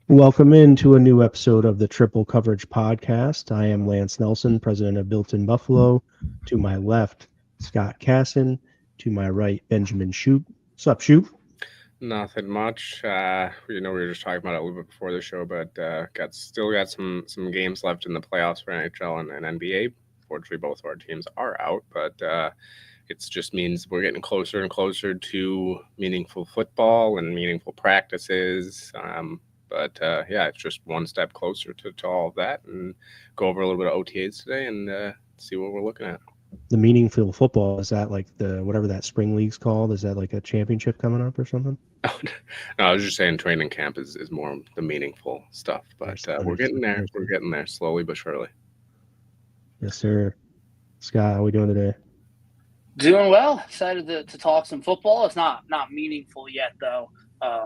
Welcome into a new episode of the Triple Coverage Podcast. I am Lance Nelson, president of Built in Buffalo. To my left, Scott Casson. To my right, Benjamin Shoup. Sup, Shoup? Nothing much. We were just talking about it a little bit before the show, but got some games left in the playoffs for NHL and NBA. Fortunately, both of our teams are out, but it just means we're getting closer and closer to meaningful football and meaningful practices. Yeah, it's just one step closer to all of that, and go over a little bit of OTAs today and see what we're looking at. The meaningful football, is that like the whatever that spring league's called? Is that like a championship coming up or something? No, I was just saying training camp is more the meaningful stuff, but we're getting there. We're getting there slowly but surely. Yes, sir. Scott, how we doing today? Doing well. Excited to talk some football. It's not meaningful yet, though.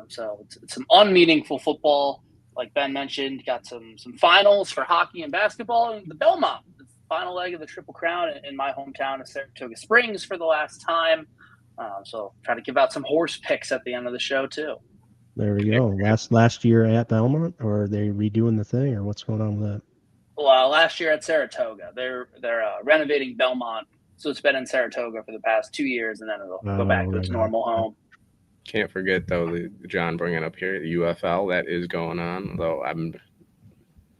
So it's some unmeaningful football. Like Ben mentioned, got some finals for hockey and basketball. And the Belmont, the final leg of the Triple Crown in my hometown of Saratoga Springs for the last time. So try to give out some horse picks at the end of the show, too. There we go. Last year at Belmont, or are they redoing the thing, or what's going on with that? Well, last year at Saratoga, they're renovating Belmont. So it's been in Saratoga for the past 2 years, and then it'll go back to its normal home. Can't forget, though, the John bringing up here, the UFL that is going on, though I'm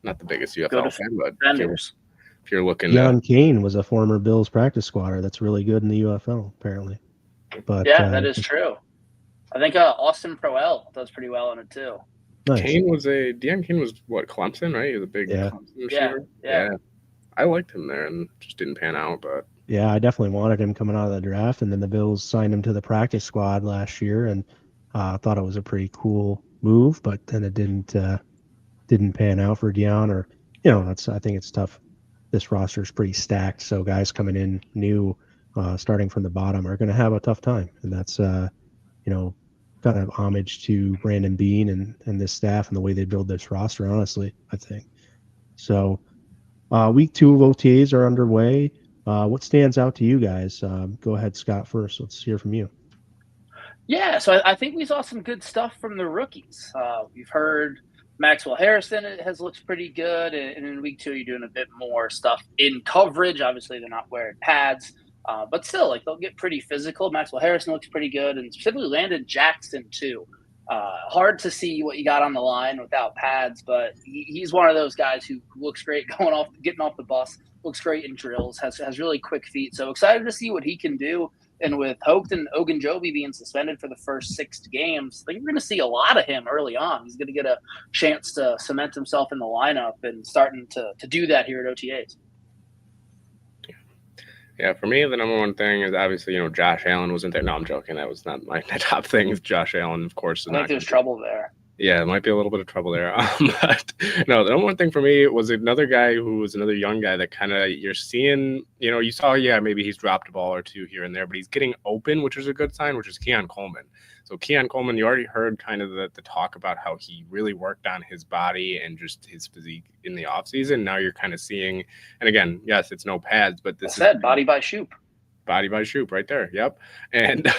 not the biggest UFL fan, but if you're looking John Kane was a former Bills practice squatter that's really good in the UFL, apparently. But yeah, that is true. I think Austin Proel does pretty well in it, too. Nice. Deion Kane was, what, Clemson, right? He was a big Clemson receiver. Yeah. I liked him there and just didn't pan out, but... Yeah, I definitely wanted him coming out of the draft, and then the Bills signed him to the practice squad last year, and I thought it was a pretty cool move, but then it didn't pan out for Deion, or I think it's tough. This roster is pretty stacked, so guys coming in new, starting from the bottom, are going to have a tough time, and that's kind of homage to Brandon Beane and this staff and the way they build this roster. Honestly, I think so. Week 2 of OTAs are underway. What stands out to you guys? Go ahead, Scott, first. Let's hear from you. Yeah, so I think we saw some good stuff from the rookies. We've heard Maxwell Harrison has looked pretty good, and in week 2, you're doing a bit more stuff in coverage. Obviously, they're not wearing pads, but still, like, they'll get pretty physical. Maxwell Harrison looks pretty good, and specifically Landon Jackson, too. Hard to see what you got on the line without pads, but he's one of those guys who looks great getting off the bus, looks great in drills, has really quick feet. So excited to see what he can do. And with Hogt and Ogunjobi being suspended for the first 6 games, I think we're going to see a lot of him early on. He's going to get a chance to cement himself in the lineup and starting to do that here at OTAs. Yeah, for me, the number one thing is obviously, Josh Allen wasn't there. No, I'm joking. That was not my top thing. Josh Allen, of course. I think there's trouble there. Yeah, it might be a little bit of trouble there. But no, the number one thing for me was another guy who was another young guy that kind of you're seeing, you saw, maybe he's dropped a ball or two here and there, but he's getting open, which is a good sign, which is Keon Coleman. So Keon Coleman, you already heard kind of the talk about how he really worked on his body and just his physique in the offseason. Now you're kind of seeing, and again, yes, it's no pads, but this is body by Shoup. Body by Shoup right there. Yep. And,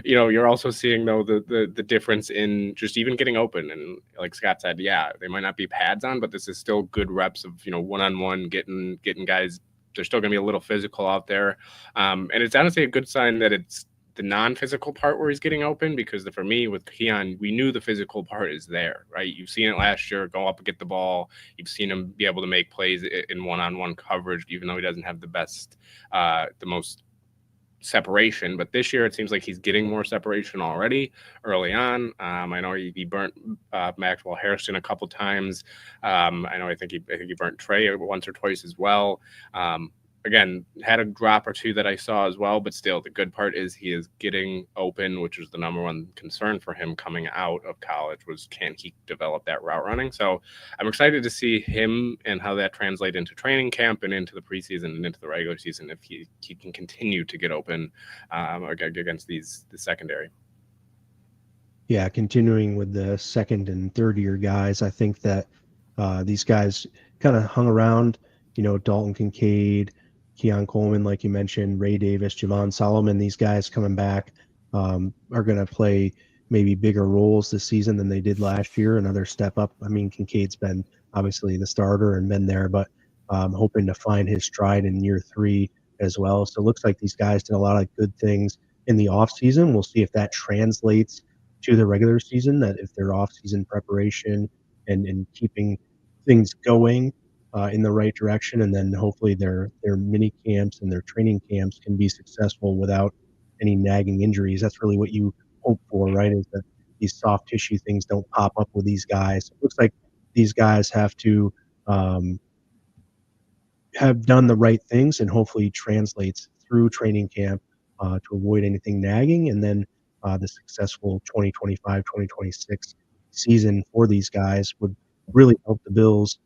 you're also seeing, though, the difference in just even getting open. And like Scott said, yeah, they might not be pads on, but this is still good reps of, one-on-one, getting guys. They're still going to be a little physical out there. And it's honestly a good sign that it's the non-physical part where he's getting open, because for me with Keon, we knew the physical part is there, right? You've seen it last year, go up and get the ball. You've seen him be able to make plays in one-on-one coverage, even though he doesn't have the best, the most separation. But this year, it seems like he's getting more separation already early on. I know he burnt Maxwell Harrison a couple times. I think he burnt Trey once or twice as well. Again, had a drop or two that I saw as well, but still the good part is he is getting open, which is the number one concern for him coming out of college, was can he develop that route running? So I'm excited to see him and how that translates into training camp and into the preseason and into the regular season, if he can continue to get open against the secondary. Yeah, continuing with the second and third year guys, I think that these guys kind of hung around, Dalton Kincaid, Keon Coleman, like you mentioned, Ray Davis, Javon Solomon, these guys coming back are going to play, maybe bigger roles this season than they did last year. Another step up. I mean, Kincaid's been obviously the starter and been there, but hoping to find his stride in year 3 as well. So it looks like these guys did a lot of good things in the off season. We'll see if that translates to the regular season, that if their off season preparation and keeping things going in the right direction, and then hopefully their mini camps and their training camps can be successful without any nagging injuries. That's really what you hope for, right? Is that these soft tissue things don't pop up with these guys. It looks like these guys have to um, have done the right things, and hopefully translates through training camp to avoid anything nagging, and then the successful 2025-2026 season for these guys would really help the Bills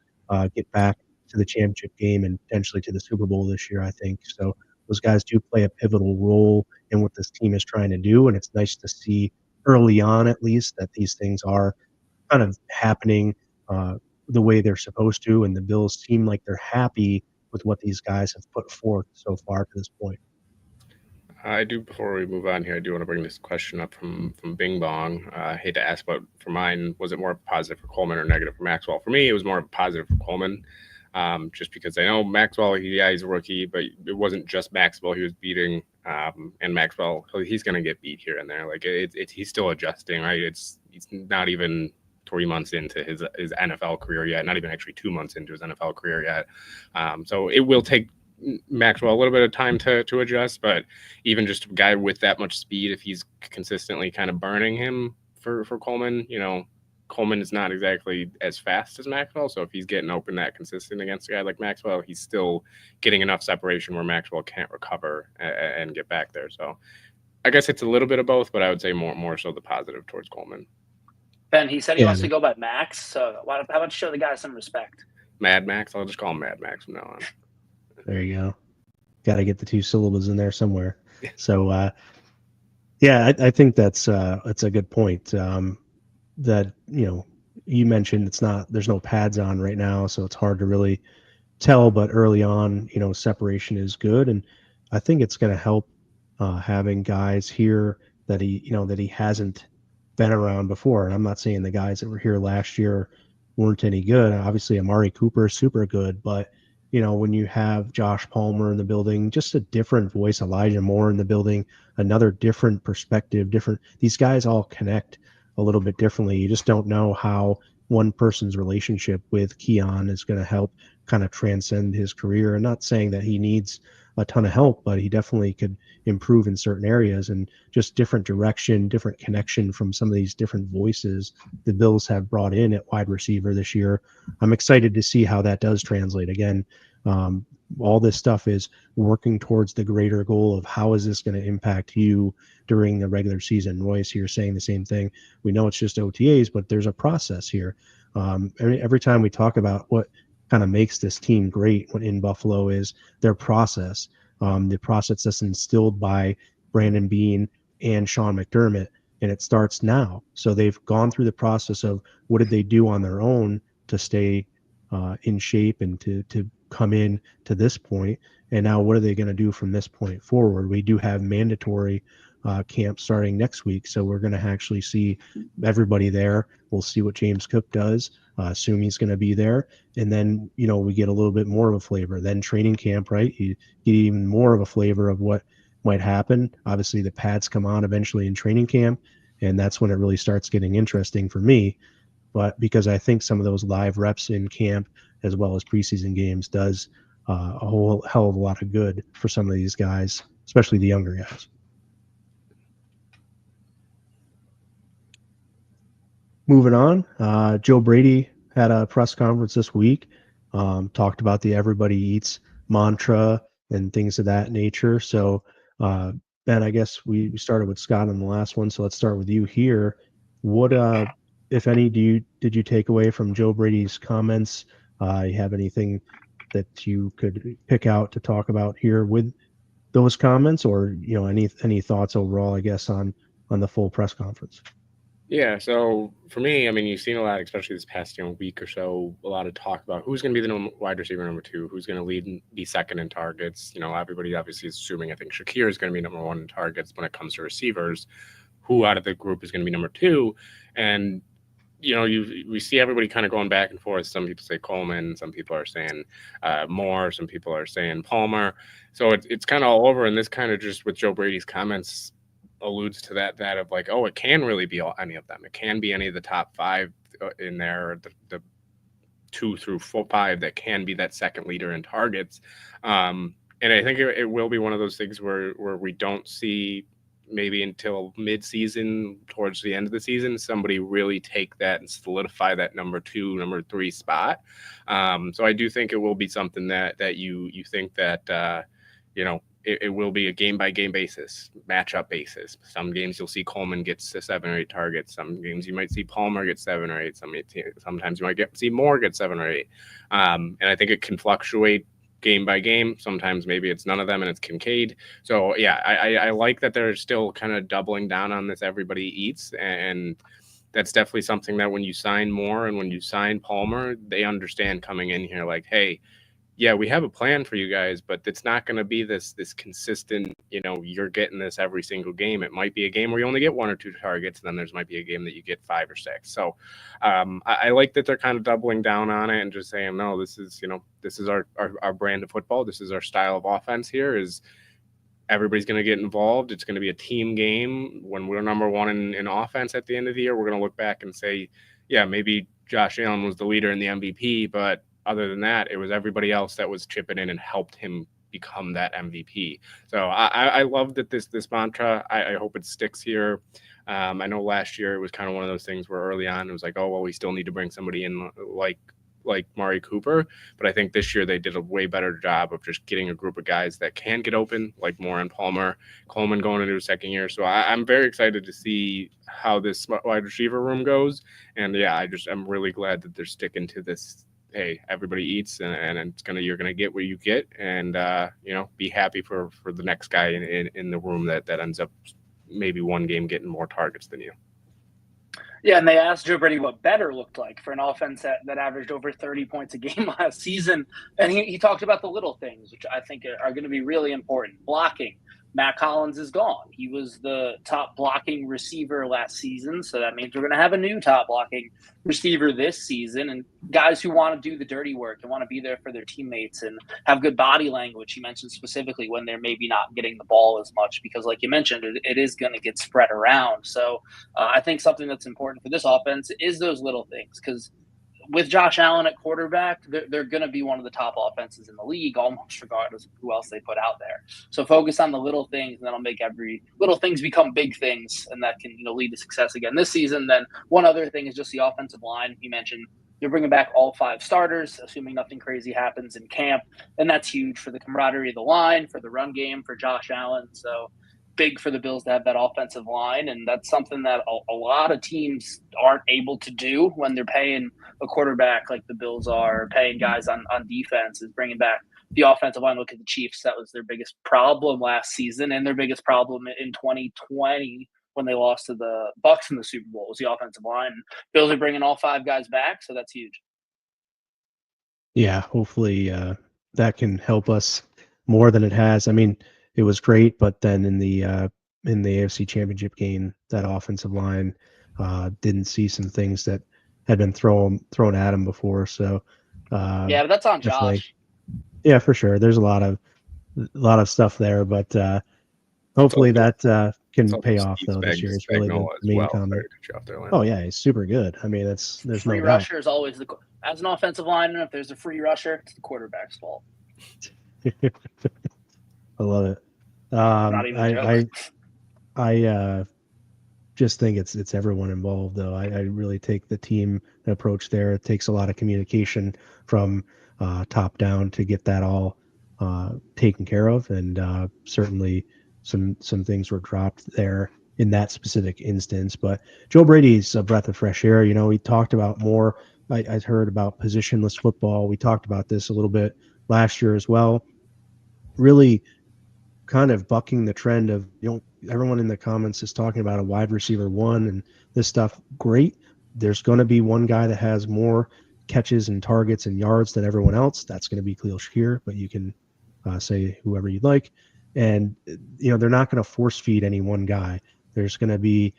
get back to the championship game and potentially to the Super Bowl this year, I think. So those guys do play a pivotal role in what this team is trying to do, and it's nice to see early on, at least, that these things are kind of happening the way they're supposed to, and the Bills seem like they're happy with what these guys have put forth so far to this point. I do, before we move on here, I do want to bring this question up from Bing Bong. I hate to ask, but for mine, was it more positive for Coleman or negative for Maxwell? For me, it was more positive for Coleman, just because I know Maxwell, he's a rookie, but it wasn't just Maxwell he was beating, and Maxwell, he's going to get beat here and there. Like he's still adjusting, right? He's not even 3 months into his NFL career yet, not even actually 2 months into his NFL career yet. So it will take Maxwell a little bit of time to adjust, but even just a guy with that much speed, if he's consistently kind of burning him for Coleman, Coleman is not exactly as fast as Maxwell. So if he's getting open that consistent against a guy like Maxwell, he's still getting enough separation where Maxwell can't recover and get back there. So I guess it's a little bit of both, but I would say more so the positive towards Coleman. Ben, he said he wants to go by Max, so how about you show the guy some respect? Mad Max? I'll just call him Mad Max from now on. There you go. Got to get the 2 syllables in there somewhere. So, I think that's a good point. That you mentioned there's no pads on right now, so it's hard to really tell. But early on, separation is good, and I think it's going to help having guys here that he hasn't been around before. And I'm not saying the guys that were here last year weren't any good. Obviously, Amari Cooper is super good, but when you have Josh Palmer in the building, just a different voice, Elijah Moore in the building, another different perspective, these guys all connect a little bit differently. You just don't know how one person's relationship with Keon is going to help kind of transcend his career. I'm not saying that he needs a ton of help, but he definitely could improve in certain areas, and just different direction, different connection from some of these different voices the Bills have brought in at wide receiver this year. I'm excited to see how that does translate. Again, all this stuff is working towards the greater goal of how is this going to impact you during the regular season. Royce here saying the same thing. We know it's just OTAs, but there's a process here. Every time we talk about what kind of makes this team great when in Buffalo is their process. The process that's instilled by Brandon Beane and Sean McDermott, and it starts now. So they've gone through the process of what did they do on their own to stay in shape and to come in to this point, and now what are they going to do from this point forward? We do have mandatory camp starting next week, so we're going to actually see everybody there. We'll see what James Cook does. Assume he's going to be there, and then we get a little bit more of a flavor. Then training camp, right? You get even more of a flavor of what might happen. Obviously, the pads come on eventually in training camp, and that's when it really starts getting interesting for me. But because I think some of those live reps in camp as well as preseason games does a whole hell of a lot of good for some of these guys, especially the younger guys. Moving on, Joe Brady had a press conference this week, talked about the everybody eats mantra and things of that nature. So, Ben, I guess we started with Scott on the last one, so let's start with you here. What, if any, did you take away from Joe Brady's comments? You have anything that you could pick out to talk about here with those comments, or any thoughts overall, I guess, on the full press conference? Yeah, so for me, I mean, you've seen a lot, especially this past week or so, a lot of talk about who's going to be the wide receiver number 2, who's going to lead and be second in targets. Everybody obviously is assuming, I think Shakir is going to be number 1 in targets when it comes to receivers. who out of the group is going to be number 2. And we see everybody kind of going back and forth. Some people say Coleman, some people are saying Moore, some people are saying Palmer. So it's kind of all over. And this kind of just with Joe Brady's comments alludes to that of like, oh, it can really be any of them. It can be any of the top 5 in there, the 2 through 5 that can be that second leader in targets. And I think it will be one of those things where we don't see maybe until mid-season, towards the end of the season, somebody really take that and solidify that number 2, number 3 spot. So I do think it will be something that you think that it will be a game-by-game basis, matchup basis. Some games you'll see Coleman gets 7 or 8 targets. Some games you might see Palmer get 7 or 8. Sometimes you might see Moore get 7 or 8. And I think it can fluctuate game by game. Sometimes maybe it's none of them and it's Kincaid. So yeah, I like that they're still kind of doubling down on this everybody eats, and that's definitely something that when you sign Moore and when you sign Palmer, they understand coming in here like, hey, yeah, we have a plan for you guys, but it's not going to be this consistent, you're getting this every single game. It might be a game where you only get 1 or 2 targets, and then there's might be a game that you get 5 or 6. So I like that they're kind of doubling down on it and just saying, no, this is our brand of football. This is our style of offense here is everybody's going to get involved. It's going to be a team game. When we're number 1 in offense at the end of the year, we're going to look back and say, yeah, maybe Josh Allen was the leader in the MVP, but other than that, it was everybody else that was chipping in and helped him become that MVP. So I love that this mantra. I hope it sticks here. I know last year it was kind of one of those things where early on it was like, oh, well, we still need to bring somebody in like Mari Cooper. But I think this year they did a way better job of just getting a group of guys that can get open, like Moore and Palmer, Coleman going into his second year. So I'm very excited to see how this wide receiver room goes. And yeah, I'm really glad that they're sticking to this. Hey, everybody eats, and you're gonna get what you get, and be happy for the next guy in the room that ends up maybe one game getting more targets than you. Yeah, and they asked Joe Brady what better looked like for an offense that averaged over 30 points a game last season, and he talked about the little things, which I think are going to be really important. Blocking. Matt Collins is gone. He was the top blocking receiver last season, so that means we're going to have a new top blocking receiver this season. And guys who want to do the dirty work and want to be there for their teammates and have good body language, he mentioned specifically when they're maybe not getting the ball as much because, like you mentioned, it is going to get spread around. So I think something that's important for this offense is those little things because with Josh Allen at quarterback, they're going to be one of the top offenses in the league, almost regardless of who else they put out there. So focus on the little things, and that'll make every little things become big things, and that can lead to success again this season. Then one other thing is just the offensive line. You mentioned you're bringing back all 5 starters, assuming nothing crazy happens in camp, and that's huge for the camaraderie of the line, for the run game, for Josh Allen. So big for the Bills to have that offensive line, and that's something that a lot of teams aren't able to do when they're paying a quarterback like the Bills are, paying guys on defense, is bringing back the offensive line. Look at the Chiefs. That was their biggest problem last season and their biggest problem in 2020 when they lost to the Bucs in the Super Bowl was the offensive line. Bills are bringing all 5 guys back, so that's huge. Yeah, hopefully that can help us more than it has. I mean, it was great, but then in the AFC Championship game, that offensive line didn't see some things that had been thrown at him before. So yeah, but that's on Josh. Yeah, for sure. There's a lot of stuff there, but hopefully that can pay off though this year. It's really the main comment. Oh yeah, he's super good. I mean, there's free no rusher doubt. is always as an offensive lineman. If there's a free rusher, it's the quarterback's fault. I love it. Not even a joke. I just think it's everyone involved though. I really take the team approach there. It takes a lot of communication from top down to get that all taken care of, and certainly some things were dropped there in that specific instance. But Joe Brady's a breath of fresh air. We talked about more. I heard about positionless football. We talked about this a little bit last year as well. Really kind of bucking the trend of everyone in the comments is talking about a wide receiver 1 and this stuff. Great. There's going to be one guy that has more catches and targets and yards than everyone else. That's going to be Khalil Shakir, but you can say whoever you'd like. And they're not going to force feed any one guy. There's going to be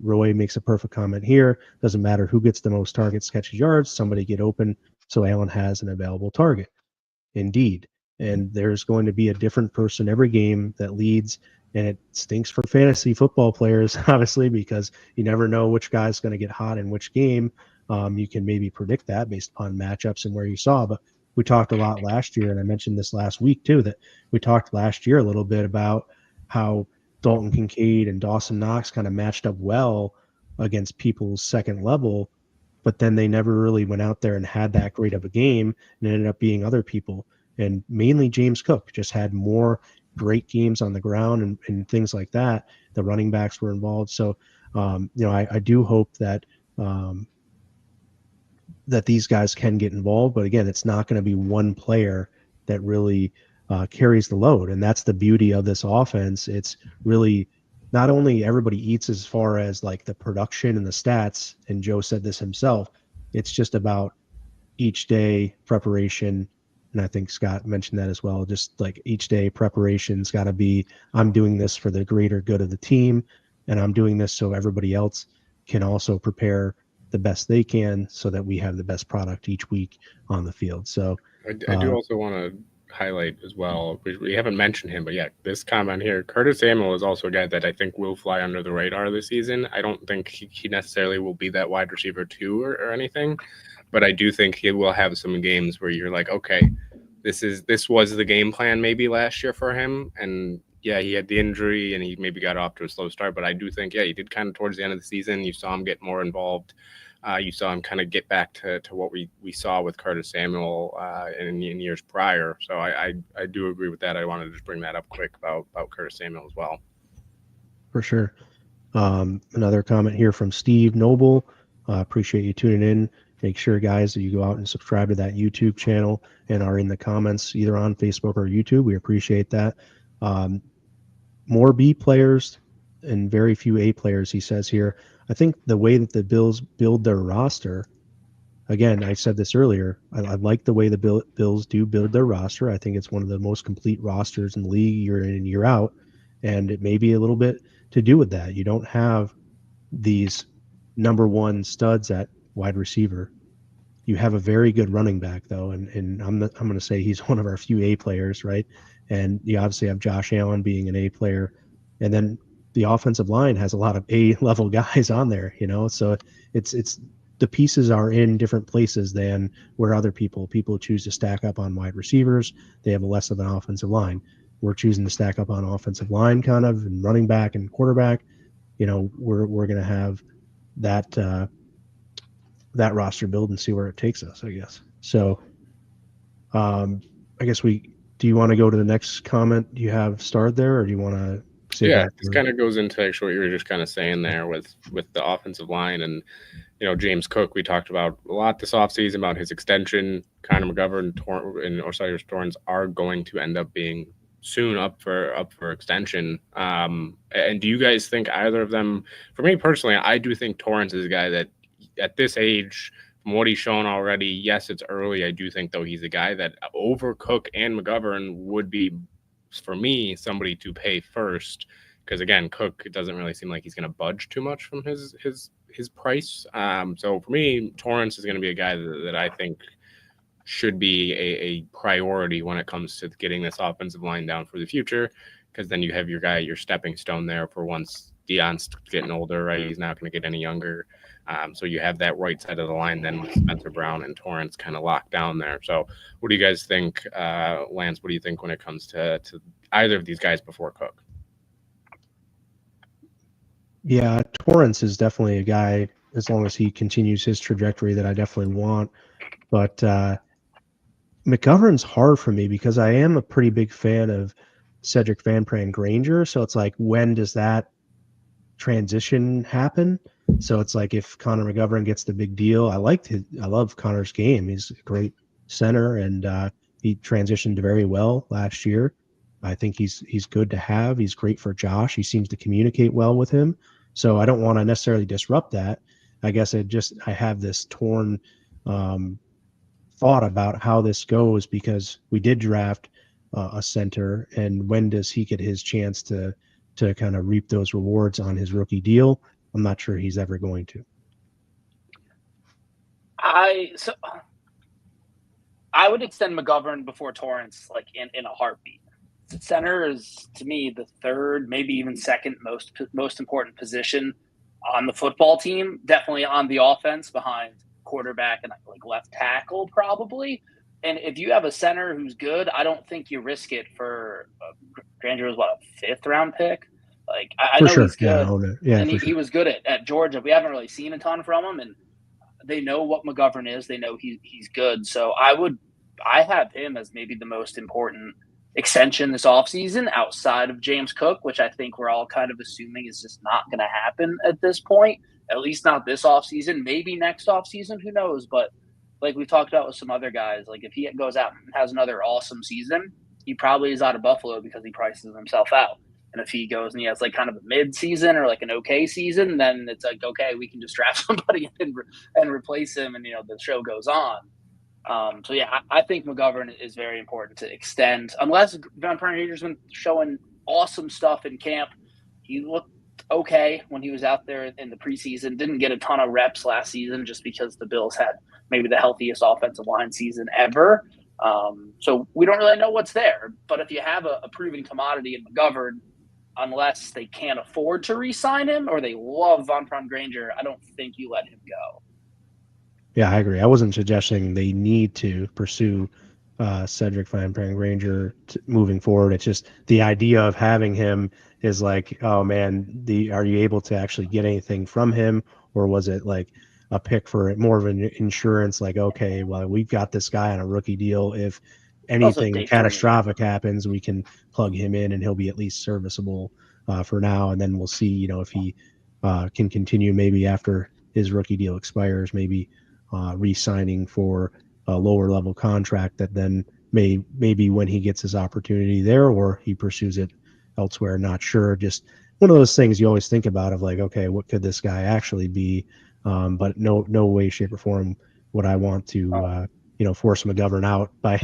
Roy makes a perfect comment here. Doesn't matter who gets the most targets, catches, yards. Somebody get open so Allen has an available target. Indeed. And there's going to be a different person every game that leads. And it stinks for fantasy football players, obviously, because you never know which guy's going to get hot in which game. You can maybe predict that based upon matchups and where you saw. But we talked a lot last year, and I mentioned this last week too, that we talked last year a little bit about how Dalton Kincaid and Dawson Knox kind of matched up well against people's second level, but then they never really went out there and had that great of a game, and it ended up being other people. And mainly James Cook just had more great games on the ground and things like that. The running backs were involved. So, I do hope that that these guys can get involved. But again, it's not going to be one player that really carries the load. And that's the beauty of this offense. It's really not only everybody eats as far as like the production and the stats, and Joe said this himself, it's just about each day preparation. And I think Scott mentioned that as well. Just like each day preparation's got to be, I'm doing this for the greater good of the team, and I'm doing this so everybody else can also prepare the best they can so that we have the best product each week on the field. So I do also want to highlight as well, we haven't mentioned him, but yeah, this comment here, Curtis Samuel is also a guy that I think will fly under the radar this season. I don't think he necessarily will be that wide receiver 2 or anything, but I do think he will have some games where you're like, okay, this was the game plan maybe last year for him. And yeah, he had the injury and he maybe got off to a slow start, but I do think, yeah, he did kind of towards the end of the season. You saw him get more involved. You saw him kind of get back to what we saw with Curtis Samuel in years prior. So I do agree with that. I wanted to just bring that up quick about Curtis Samuel as well. For sure. Another comment here from Steve Noble. Appreciate you tuning in. Make sure, guys, that you go out and subscribe to that YouTube channel and are in the comments either on Facebook or YouTube. We appreciate that. More B players and very few A players, he says here. I think the way that the Bills build their roster, again, I said this earlier, I like the way the Bills do build their roster. I think it's one of the most complete rosters in the league year in and year out, and it may be a little bit to do with that. You don't have these number one studs at wide receiver. You have a very good running back, though, and I'm going to say he's one of our few A players, right? And you obviously have Josh Allen being an A player, and then the offensive line has a lot of A-level guys on there, so it's the pieces are in different places than where other people choose to stack up on wide receivers. They have less of an offensive line. We're choosing to stack up on offensive line kind of, and running back and quarterback. We're going to have that roster build and see where it takes us, I guess. So I guess do you want to go to the next comment you have starred there, or do you want to say that? This kind of goes into actually what you were just kind of saying there with the offensive line. And James Cook, we talked about a lot this offseason about his extension. Connor McGovern and Osiris Torrance are going to end up being soon up for extension. And do you guys think either of them? For me personally, I do think Torrance is a guy that at this age, from what he's shown already, yes, it's early. I do think, though, he's a guy that over Cook and McGovern would be, for me, somebody to pay first. Because, again, Cook, it doesn't really seem like he's going to budge too much from his price. So, for me, Torrance is going to be a guy that I think should be a priority when it comes to getting this offensive line down for the future. Because then you have your stepping stone there for once Deion's getting older, right? He's not going to get any younger. So you have that right side of the line then with Spencer Brown and Torrance kind of locked down there. So what do you guys think, Lance? What do you think when it comes to either of these guys before Cook? Yeah, Torrance is definitely a guy, as long as he continues his trajectory, that I definitely want. But McGovern's hard for me because I am a pretty big fan of Cedric Van Pran Granger. So it's like, when does that transition happen? So it's like, if Connor McGovern gets the big deal, I love Connor's game. He's a great center, and he transitioned very well last year. I think he's good to have. He's great for Josh. He seems to communicate well with him. So I don't want to necessarily disrupt that. I guess I have this torn thought about how this goes, because we did draft a center, and when does he get his chance to to kind of reap those rewards on his rookie deal. I'm not sure he's ever going to. I would extend McGovern before Torrance, like in a heartbeat. Center is, to me, the third, maybe even second most important position on the football team. Definitely on the offense, behind quarterback and like left tackle, probably. And if you have a center who's good, I don't think you risk it for Granger was what, a 5th round pick. Like I know sure. he's good, and sure. he was good at Georgia. We haven't really seen a ton from him, and they know what McGovern is. They know he's good. So I have him as maybe the most important extension this offseason outside of James Cook, which I think we're all kind of assuming is just not going to happen at this point, at least not this offseason. Maybe next offseason, who knows? But like we talked about with some other guys, like if he goes out and has another awesome season, he probably is out of Buffalo because he prices himself out. And if he goes and he has like kind of a mid-season or like an okay season, then it's like, okay, we can just draft somebody and replace him, and the show goes on. So yeah, I think McGovern is very important to extend, unless Von Pranger's been showing awesome stuff in camp. He looked okay when he was out there in the preseason. Didn't get a ton of reps last season just because the Bills had maybe the healthiest offensive line season ever. So we don't really know what's there. But if you have a proven commodity in McGovern, unless they can't afford to re-sign him or they love Von Granger, I don't think you let him go. Yeah, I agree. I wasn't suggesting they need to pursue Cedric Van Granger moving forward. It's just the idea of having him is like, oh man, are you able to actually get anything from him, or was it like a pick for more of an insurance? Like, okay, well, we've got this guy on a rookie deal. If anything catastrophic happens, we can plug him in and he'll be at least serviceable for now, and then we'll see, if he can continue maybe after his rookie deal expires, maybe re-signing for a lower level contract that then maybe when he gets his opportunity there, or he pursues it elsewhere, not sure. Just one of those things you always think about of like, okay, what could this guy actually be? But no way, shape, or form would I want to force McGovern out by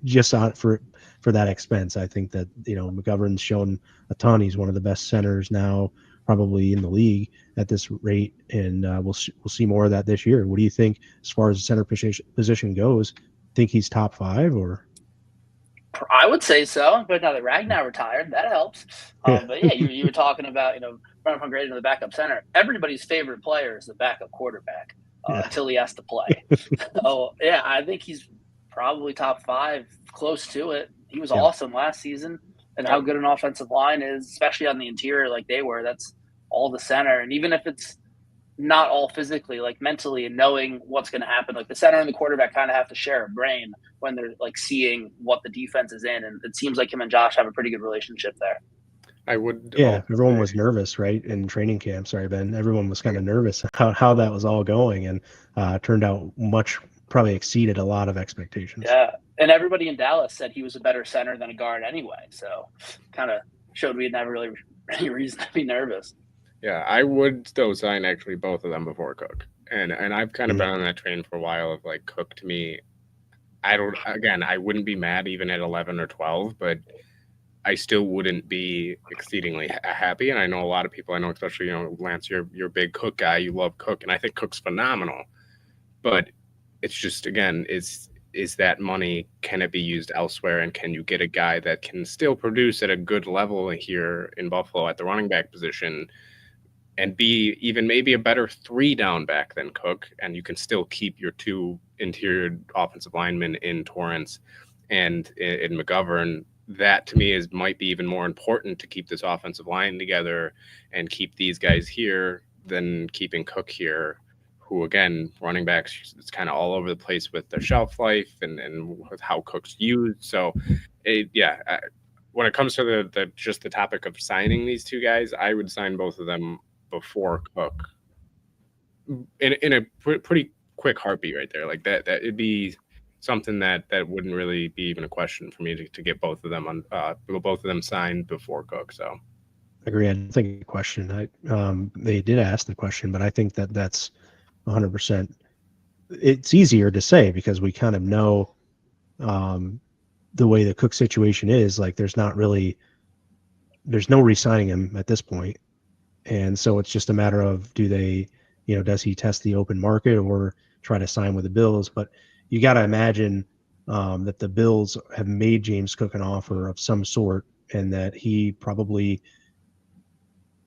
just for that expense. I think that McGovern's shown a ton. He's one of the best centers now probably in the league at this rate, and we'll see more of that this year. What do you think as far as the center position goes? Think he's top 5 or? I would say so, but now that Ragnar retired, that helps. But yeah, you were talking about Ron Von Graden, the backup center. Everybody's favorite player is the backup quarterback until he has to play. So yeah, I think he's probably top 5, close to it. He was awesome last season, and how good an offensive line is, especially on the interior, like they were. That's all the center, and even if it's not all physically, like mentally, and knowing what's going to happen, like the center and the quarterback kind of have to share a brain when they're like seeing what the defense is in, and it seems like him and Josh have a pretty good relationship there. I would. Yeah, everyone was nervous, right? In training camp, sorry, Ben. Everyone was kind of nervous how that was all going, and turned out probably exceeded a lot of expectations. Yeah, and everybody in Dallas said he was a better center than a guard anyway, so kind of showed we had never really any reason to be nervous. Yeah, I would still sign actually both of them before Cook, and I've kind of been on that train for a while of like Cook to me. I wouldn't be mad even at 11 or 12, but I still wouldn't be exceedingly happy. And I know a lot of people, especially, Lance, you're a big Cook guy. You love Cook. And I think Cook's phenomenal. But it's just, again, is that money, can it be used elsewhere? And can you get a guy that can still produce at a good level here in Buffalo at the running back position and be even maybe a better 3 down back than Cook? And you can still keep your 2 interior offensive linemen in Torrance and in McGovern. That to me might be even more important to keep this offensive line together and keep these guys here than keeping Cook here, who, again, running backs, it's kind of all over the place with their shelf life and with how Cook's used. So when it comes to the topic of signing these 2 guys, I would sign both of them before Cook in a pretty quick heartbeat right there. Like that it'd be something that wouldn't really be even a question for me to get both of them signed before Cook. So I agree. I don't think a question. They did ask the question, but I think that's 100%. It's easier to say because we kind of know the way the Cook situation is. Like there's not really there's no re-signing him at this point. And so it's just a matter of, do they, does he test the open market or try to sign with the Bills? But you got to imagine that the Bills have made James Cook an offer of some sort, and that he probably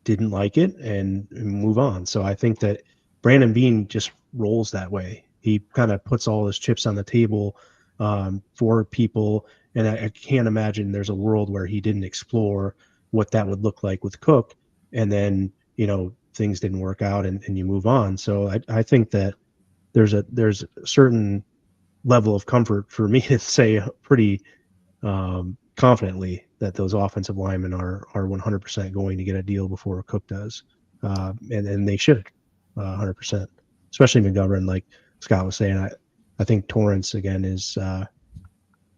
didn't like it and move on. So I think that Brandon Beane just rolls that way. He kind of puts all his chips on the table for people. And I can't imagine there's a world where he didn't explore what that would look like with Cook. And then, things didn't work out and you move on. So I think that there's a certain level of comfort for me to say pretty confidently that those offensive linemen are 100% going to get a deal before Cook does. And they should 100%, especially McGovern, like Scott was saying. I think Torrance, again, is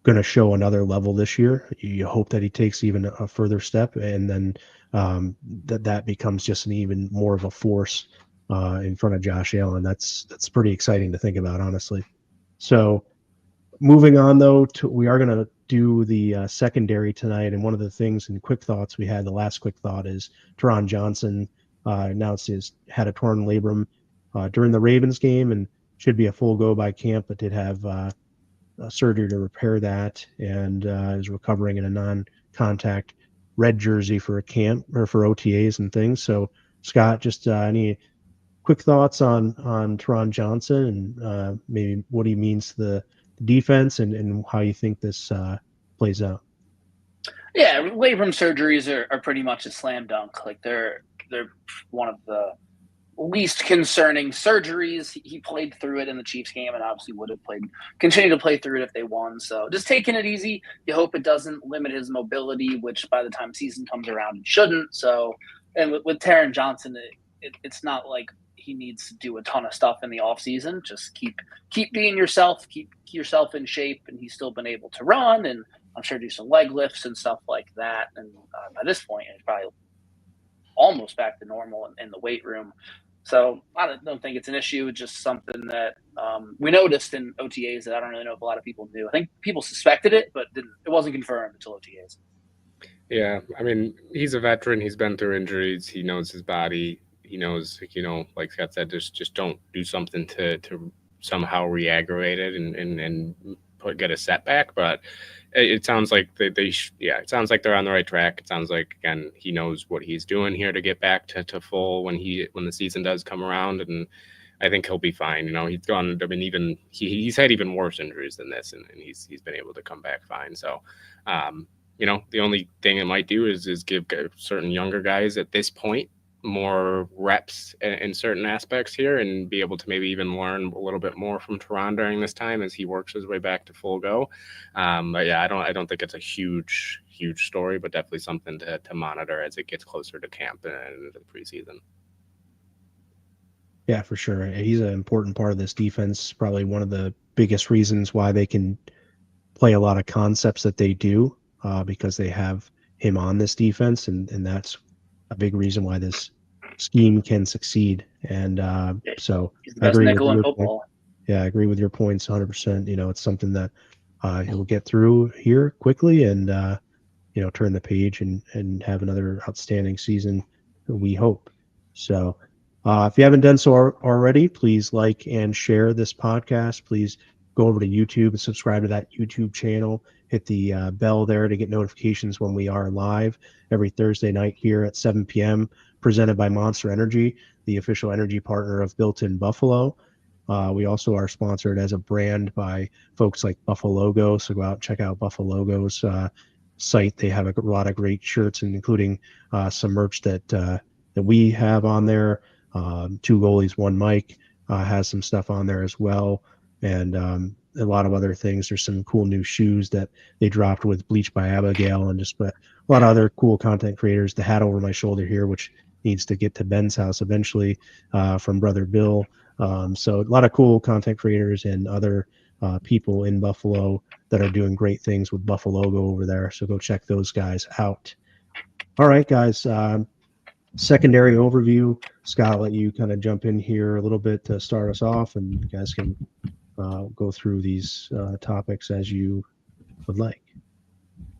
going to show another level this year. You hope that he takes even a further step, and then that becomes just an even more of a force in front of Josh Allen. That's pretty exciting to think about, honestly. So moving on, though, we are going to do the secondary tonight. And one of the things in quick thoughts we had, the last quick thought, is Teron Johnson announced he's had a torn labrum during the Ravens game and should be a full go by camp, but did have surgery to repair that, and is recovering in a non-contact red jersey for a camp or for OTAs and things. So, Scott, just any quick thoughts on Teron Johnson and maybe what he means to the defense and how you think this plays out? Yeah, labrum surgeries are pretty much a slam dunk. Like they're one of the least concerning surgeries. He played through it in the Chiefs game, and obviously would have continue to play through it if they won. So just taking it easy. You hope it doesn't limit his mobility, which by the time season comes around, it shouldn't. So, and with Teron Johnson, it's not like he needs to do a ton of stuff in the off season. Just keep being yourself, keep yourself in shape, and he's still been able to run, and I'm sure do some leg lifts and stuff like that. And by this point, he's probably almost back to normal in the weight room. So I don't think it's an issue. It's just something that we noticed in OTAs that I don't really know if a lot of people knew. I think people suspected it, but it wasn't confirmed until OTAs. Yeah, I mean, he's a veteran. He's been through injuries. He knows his body. He knows, like Scott said, just don't do something to somehow re-aggravate it and get a setback. But it sounds like it sounds like they're on the right track. It sounds like, again, he knows what he's doing here to get back to full when the season does come around, and I think he'll be fine. He's gone. I mean, even he's had even worse injuries than this, and he's been able to come back fine. So, the only thing it might do is give certain younger guys at this point more reps in certain aspects here, and be able to maybe even learn a little bit more from Teron during this time as he works his way back to full go. But yeah, I don't think it's a huge story, but definitely something to monitor as it gets closer to camp and into the preseason. Yeah, for sure. He's an important part of this defense. Probably one of the biggest reasons why they can play a lot of concepts that they do, because they have him on this defense, and that's a big reason why this scheme can succeed. And so I agree with your point. Yeah, I agree with your points 100%. It's something that he'll get through here quickly and turn the page and have another outstanding season, we hope. So if you haven't done so already, please like and share this podcast. Please go over to YouTube and subscribe to that YouTube channel. Hit the bell there to get notifications when we are live every Thursday night here at 7 p.m., presented by Monster Energy, the official energy partner of Built-In Buffalo. We also are sponsored as a brand by folks like Buffalogo, so go out and check out Buffalogo's site. They have a lot of great shirts, and including some merch that we have on there. Two Goalies, One Mic has some stuff on there as well, and a lot of other things. There's some cool new shoes that they dropped with Bleach by Abigail, and just a lot of other cool content creators. The hat over my shoulder here, which needs to get to Ben's house eventually, from Brother Bill. So a lot of cool content creators and other people in Buffalo that are doing great things with Buffalogo over there. So go check those guys out. All right, guys. Secondary overview. Scott, I'll let you kind of jump in here a little bit to start us off, and you guys can go through these topics as you would like.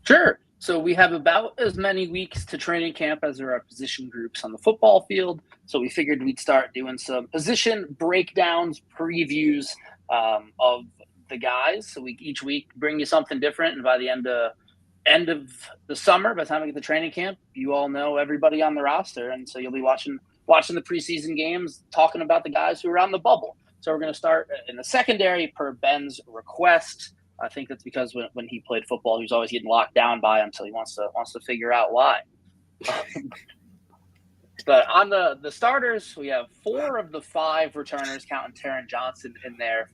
Sure. So we have about as many weeks to training camp as there are position groups on the football field. So we figured we'd start doing some position breakdowns, previews of the guys. So we each week bring you something different, and by the end of the summer, by the time we get to training camp, you all know everybody on the roster, and so you'll be watching the preseason games, talking about the guys who are on the bubble. So we're going to start in the secondary per Ben's request. I think that's because when he played football, he was always getting locked down by him, so he wants to figure out why. But on the starters, we have 4 of the 5 returners, counting Taron Johnson in there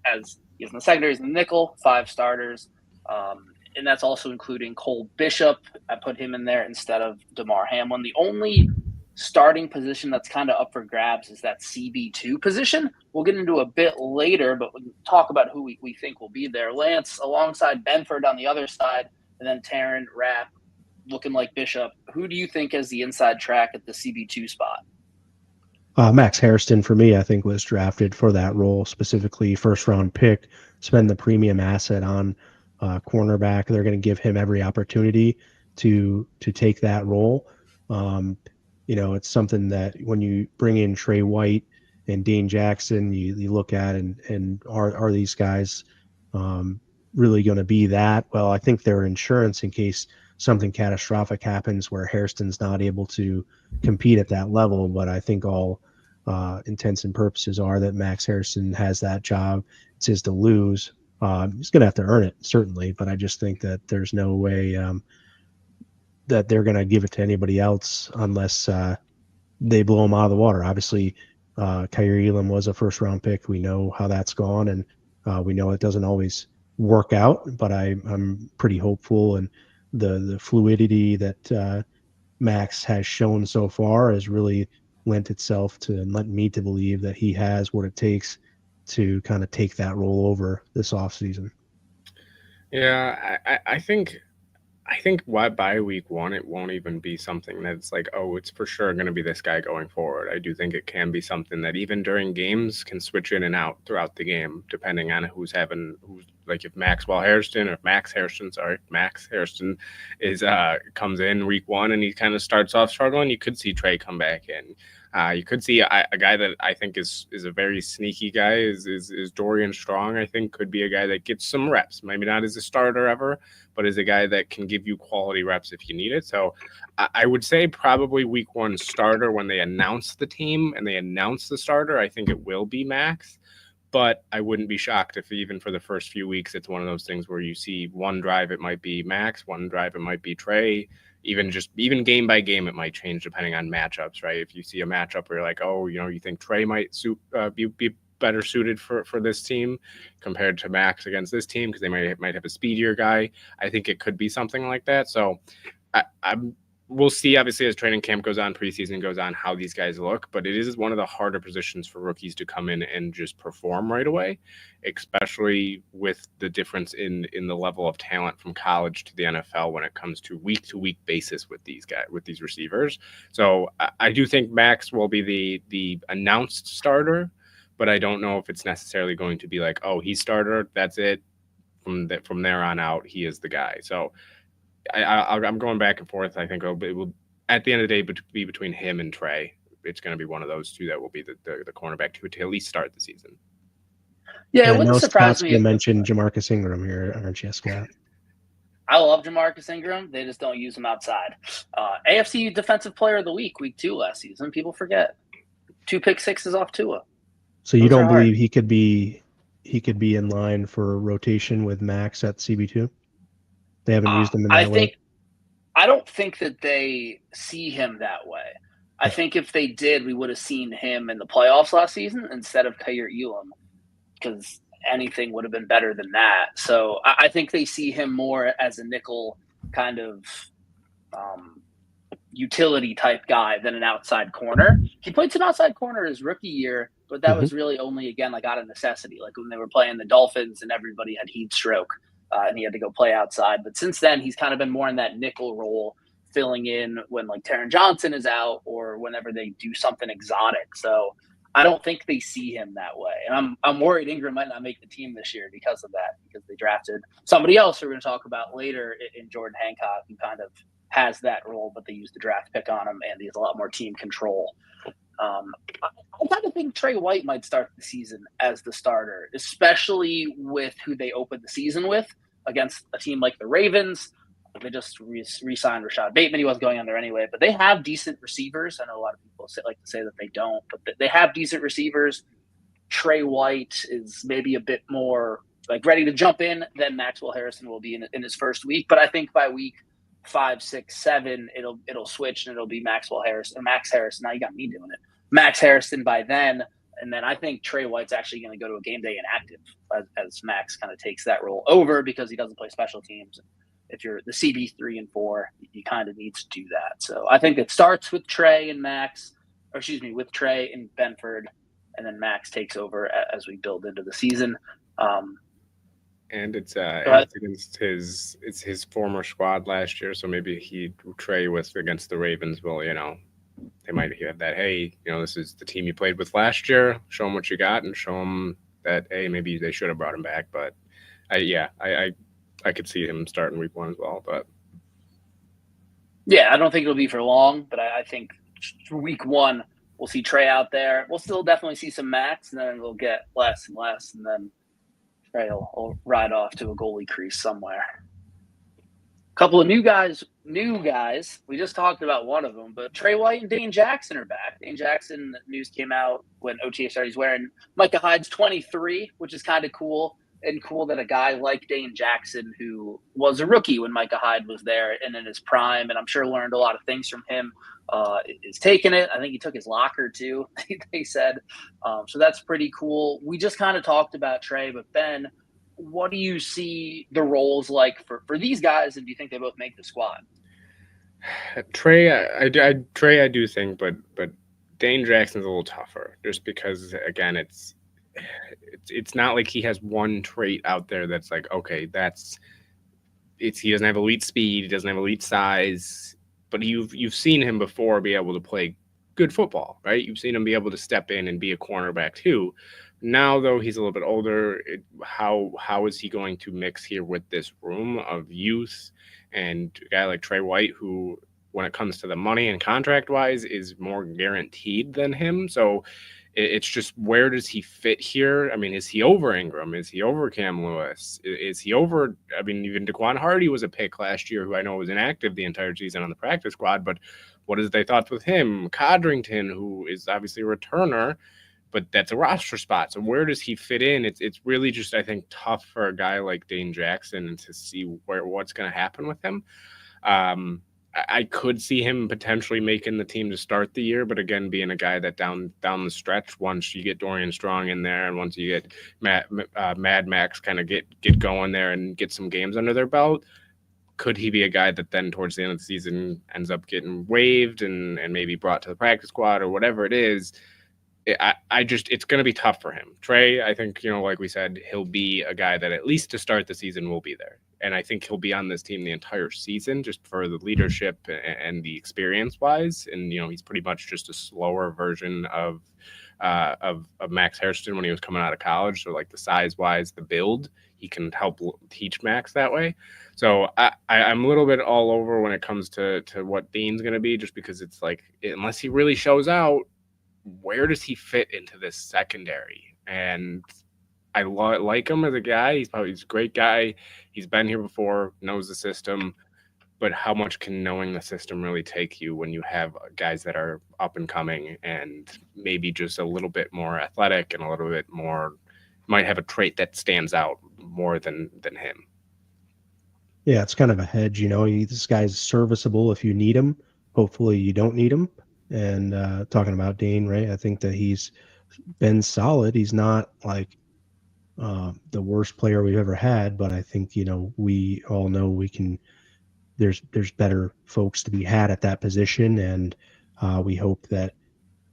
as he's in the secondaries and the nickel, 5 starters. And that's also including Cole Bishop. I put him in there instead of DeMar Hamlin. The only starting position that's kind of up for grabs is that CB2 position. We'll get into a bit later, but we'll talk about who we think will be there. Lance alongside Benford on the other side, and then Taron, Rapp, looking like Bishop. Who do you think is the inside track at the CB2 spot? Max Hairston, for me, I think was drafted for that role, specifically first-round pick, spend the premium asset on cornerback. They're going to give him every opportunity to take that role. It's something that when you bring in Trey White and Dane Jackson, you look at and are these guys really going to be that? Well, I think they're insurance in case something catastrophic happens where Hairston's not able to compete at that level. But I think all intents and purposes are that Max Hairston has that job. It's his to lose. He's going to have to earn it, certainly, but I just think that there's no way that they're going to give it to anybody else unless they blow him out of the water. Obviously, Kyrie Elam was a first-round pick. We know how that's gone, and we know it doesn't always work out, but I'm pretty hopeful, and the fluidity that Max has shown so far has really lent itself to and led me to believe that he has what it takes to kind of take that role over this offseason. Yeah, I think why by week 1 it won't even be something that's like, oh, it's for sure going to be this guy going forward. I do think it can be something that even during games can switch in and out throughout the game, depending on who's like if Max Hairston is comes in week 1 and he kind of starts off struggling, you could see Trey come back in. You could see a guy that I think is a very sneaky guy is Dorian Strong. I think could be a guy that gets some reps, maybe not as a starter ever, but is a guy that can give you quality reps if you need it. So I would say probably week 1 starter when they announce the team and they announce the starter. I think it will be Max, but I wouldn't be shocked if even for the first few weeks it's one of those things where you see one drive it might be Max, one drive it might be Trey. Even game by game, it might change depending on matchups, right? If you see a matchup where you're like, oh, you think Trey might be better suited for this team compared to Max against this team because they might have a speedier guy. I think it could be something like that. So we'll see, obviously, as training camp goes on, preseason goes on, how these guys look. But it is one of the harder positions for rookies to come in and just perform right away, especially with the difference in the level of talent from college to the NFL when it comes to week basis with these guys, with these receivers. So I do think Max will be the announced starter, but I don't know if it's necessarily going to be like, oh, he's starter, that's it. From there on out, he is the guy. So I'm going back and forth. I think it will at the end of the day be between him and Trey. It's going to be one of those two that will be the cornerback to at least start the season. Yeah, it wouldn't surprise me. You mentioned Jamarcus Ingram here, aren't you, Scott? I love Jamarcus Ingram. They just don't use him outside. AFC Defensive Player of the Week 2 last season. People forget 2 pick sixes off Tua. So you don't believe he could be in line for rotation with Max at CB2? They haven't used him in that way? I don't think that they see him that way. I think if they did, we would have seen him in the playoffs last season instead of Kyrie Elam, because anything would have been better than that. So I think they see him more as a nickel kind of utility type guy than an outside corner. He played some outside corner his rookie year, but that was really only, again, like out of necessity, like when they were playing the Dolphins and everybody had heat stroke. And he had to go play outside. But since then, he's kind of been more in that nickel role, filling in when like Taron Johnson is out or whenever they do something exotic. So I don't think they see him that way. And I'm worried Ingram might not make the team this year because of that, because they drafted somebody else who we're going to talk about later in Jordan Hancock, who kind of has that role, but they used the draft pick on him, and he has a lot more team control. I kind of think Trey White might start the season as the starter, especially with who they opened the season with against a team like the Ravens. They just re-signed Rashad Bateman. He wasn't going on there anyway, but they have decent receivers. I know a lot of people like to say that they don't, but they have decent receivers. Trey White is maybe a bit more like ready to jump in than Maxwell Harrison will be in his first week. But I think by week 5, 6, 7, it'll switch and it'll be Max Harrison. Now you got me doing it. Max Harrison by then. And then I think Trey White's actually going to go to a game day inactive as Max kind of takes that role over because he doesn't play special teams. If you're the CB 3 and 4, you kind of need to do that. So I think it starts with Trey and Max, with Trey and Benford, and then Max takes over as we build into the season. And it's against his former squad last year, so maybe Trey was against the Ravens. Well, they might have that. Hey, this is the team you played with last year. Show them what you got, and show them that hey, maybe they should have brought him back. But I could see him starting week 1 as well. But yeah, I don't think it'll be for long. But I think for week 1 we'll see Trey out there. We'll still definitely see some Max, and then we'll get less and less, and then Trey will ride off to a goalie crease somewhere. A couple of new guys. We just talked about one of them, but Trey White and Dane Jackson are back. Dane Jackson, news came out when OTA started. He's wearing Micah Hyde's 23, which is kind of cool. And cool that a guy like Dane Jackson, who was a rookie when Micah Hyde was there and in his prime, and I'm sure learned a lot of things from him, is taking it. I think he took his locker too, they said. So that's pretty cool. We just kind of talked about Trey, but Ben, what do you see the roles like for these guys, and do you think they both make the squad? Trey, I do think, but Dane Jackson's a little tougher, just because again, it's not like he has one trait out there that's like, okay, he doesn't have elite speed, he doesn't have elite size, but you've seen him before be able to play good football, right? You've seen him be able to step in and be a cornerback too. Now, though, he's a little bit older. How is he going to mix here with this room of youth and a guy like Trey White, who, when it comes to the money and contract-wise, is more guaranteed than him? So it's just, where does he fit here? I mean, is he over Ingram? Is he over Cam Lewis? Is he over, even Daquan Hardy was a pick last year, who I know was inactive the entire season on the practice squad, but what is their thoughts with him? Codrington, who is obviously a returner, but that's a roster spot. So where does he fit in? It's really just, I think, tough for a guy like Dane Jackson to see what's going to happen with him. I could see him potentially making the team to start the year, but again, being a guy that down the stretch, once you get Dorian Strong in there and once you get Mad Max kind of get going there and get some games under their belt, could he be a guy that then towards the end of the season ends up getting waived and maybe brought to the practice squad or whatever it is? It's going to be tough for him. Trey, I think, like we said, he'll be a guy that at least to start the season will be there. And I think he'll be on this team the entire season just for the leadership and the experience wise. And, he's pretty much just a slower version of Max Harrison when he was coming out of college. So like the size wise, the build, he can help teach Max that way. So I'm a little bit all over when it comes to what Dean's going to be, just because it's like, unless he really shows out, where does he fit into this secondary? And I like him as a guy. He's a great guy. He's been here before, knows the system. But how much can knowing the system really take you when you have guys that are up and coming and maybe just a little bit more athletic and a little bit more, might have a trait that stands out more than him? Yeah, it's kind of a hedge. This guy's serviceable if you need him. Hopefully you don't need him. And talking about Dane, right, I think that he's been solid. He's not like the worst player we've ever had, but I think, we all know we can, there's better folks to be had at that position. And we hope that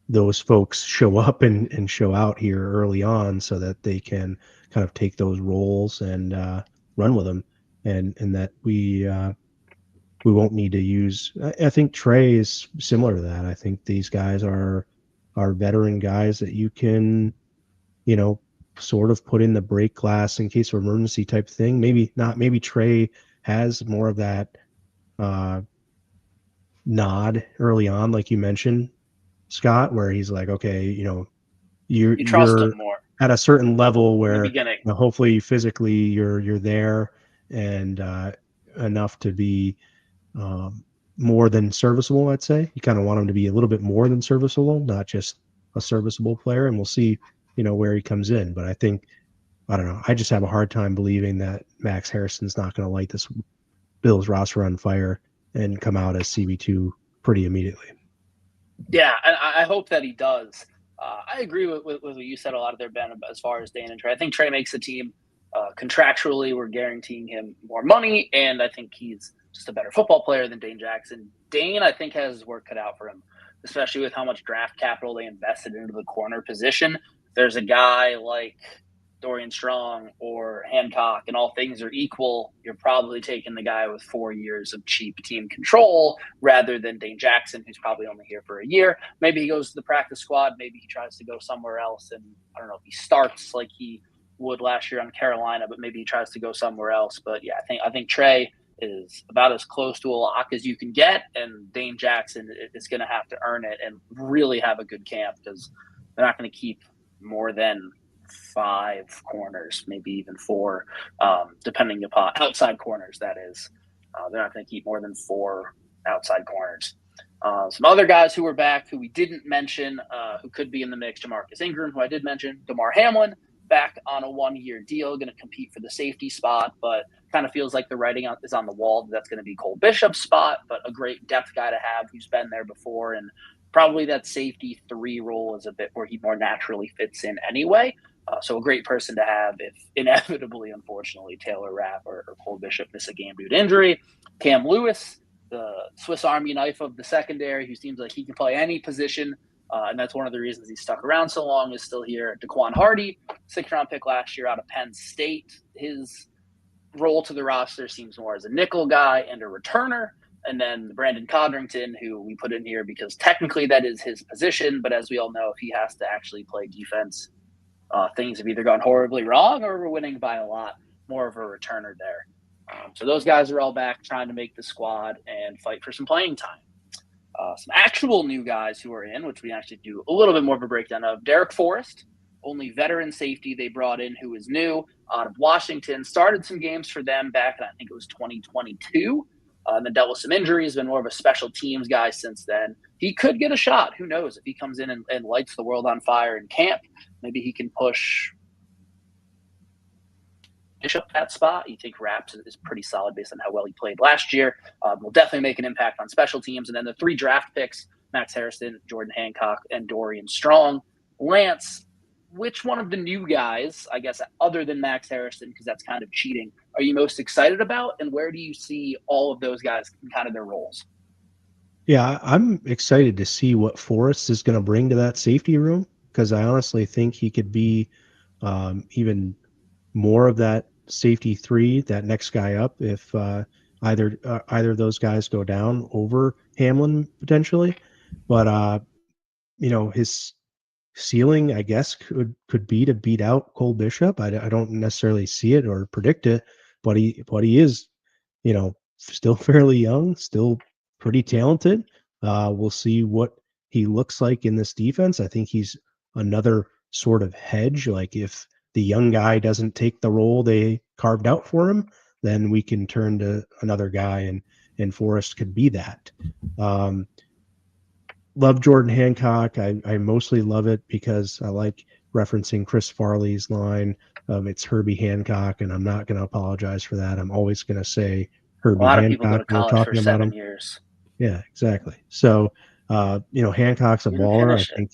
those folks show up and show out here early on so that they can kind of take those roles and run with them. And that we won't need to use. I think Trey is similar to that. I think these guys are are veteran guys that you can, sort of put in the break glass in case of emergency type thing. Maybe not. Maybe Trey has more of that nod early on, like you mentioned, Scott, where he's like, okay, You trust you're him more at a certain level in the where beginning. hopefully physically you're there and enough to be more than serviceable. I'd say you kind of want him to be a little bit more than serviceable, not just a serviceable player. And we'll see, where he comes in. But I don't know. I just have a hard time believing that Max Harrison's not going to light this Bills roster on fire and come out as CB2 pretty immediately. Yeah, and I hope that he does. I agree with what you said a lot of there, Ben, as far as Dane and Trey. I think Trey makes the team. Contractually, we're guaranteeing him more money, and I think he's just a better football player than Dane Jackson. Dane, I think, has his work cut out for him, especially with how much draft capital they invested into the corner position. There's a guy like Dorian Strong or Hancock, and all things are equal, you're probably taking the guy with 4 years of cheap team control rather than Dane Jackson, who's probably only here for a year. Maybe he goes to the practice squad. Maybe he tries to go somewhere else. And I don't know if he starts like he would last year on Carolina, but maybe he tries to go somewhere else. But yeah, I think Trey is about as close to a lock as you can get. And Dane Jackson is going to have to earn it and really have a good camp because they're not going to keep more than 5 corners, maybe even 4, depending upon outside corners. That is, they're not going to keep more than 4 outside corners. Some other guys who were back, who we didn't mention, who could be in the mix: Jamarcus Ingram, who I did mention, Damar Hamlin, back on a 1-year deal, going to compete for the safety spot, but kind of feels like the writing is on the wall. That's going to be Cole Bishop's spot, but a great depth guy to have who's been there before, and probably that safety 3 role is a bit where he more naturally fits in anyway. So a great person to have if inevitably, unfortunately, Taylor Rapp or Cole Bishop miss a game due to injury. Cam Lewis, the Swiss Army knife of the secondary, who seems like he can play any position, and that's one of the reasons he's stuck around so long, is still here. DeQuan Hardy, 6th-round pick last year out of Penn State. His role to the roster seems more as a nickel guy and a returner. And then Brandon Codrington, who we put in here because technically that is his position, but as we all know, if he has to actually play defense, things have either gone horribly wrong or we're winning by a lot. More of a returner there. So those guys are all back trying to make the squad and fight for some playing time. Some actual new guys who are in, which we actually do a little bit more of a breakdown of. Derek Forrest, only veteran safety they brought in who is new out of Washington. Started some games for them back in, I think it was 2022. And then dealt with some injuries, been more of a special teams guy since then. He could get a shot. Who knows? If he comes in and lights the world on fire in camp, maybe he can push Bishop that spot. You think Raps is pretty solid based on how well he played last year. Will definitely make an impact on special teams. And then the 3 draft picks, Max Harrison, Jordan Hancock, and Dorian Strong. Lance, which one of the new guys, I guess, other than Max Harrison, because that's kind of cheating, are you most excited about? And where do you see all of those guys in kind of their roles? Yeah, I'm excited to see what Forrest is going to bring to that safety room, because I honestly think he could be even more of that safety 3, that next guy up, if either of those guys go down over Hamlin potentially. But his ceiling, I guess, could be to beat out Cole Bishop. I don't necessarily see it or predict it, but he is, still fairly young, still pretty talented. We'll see what he looks like in this defense. I think he's another sort of hedge. Like if the young guy doesn't take the role they carved out for him, then we can turn to another guy, and Forrest could be that. Love Jordan Hancock. I mostly love it because I like referencing Chris Farley's line of "It's Herbie Hancock," and I'm not going to apologize for that. I'm always going to say Herbie A lot of people go Hancock to when we're college for talking about 7 him. years. Yeah, exactly. So, Hancock's a baller. I think,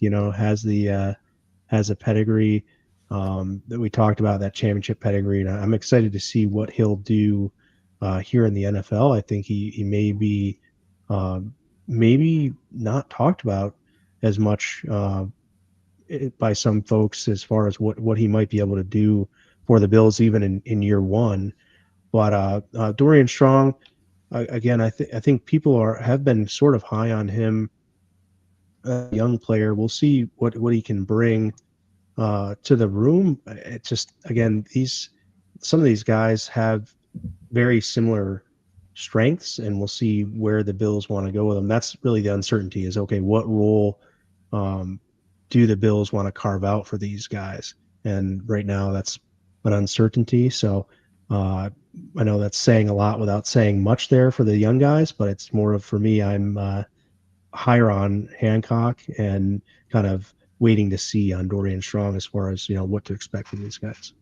has a pedigree that we talked about, that championship pedigree. And I'm excited to see what he'll do here in the NFL. I think he may be maybe not talked about as much by some folks as far as what he might be able to do for the Bills even in year 1. But Dorian Strong, again, I think people have been sort of high on him a young player. We'll see what he can bring to the room. It just, again, some of these guys have very similar strengths, and we'll see where the Bills want to go with them. That's really the uncertainty is, okay, what role do the Bills want to carve out for these guys? And right now that's an uncertainty. So I know that's saying a lot without saying much there for the young guys, but it's more of, for me, I'm higher on Hancock and kind of waiting to see on Dorian Strong as far as, what to expect from these guys.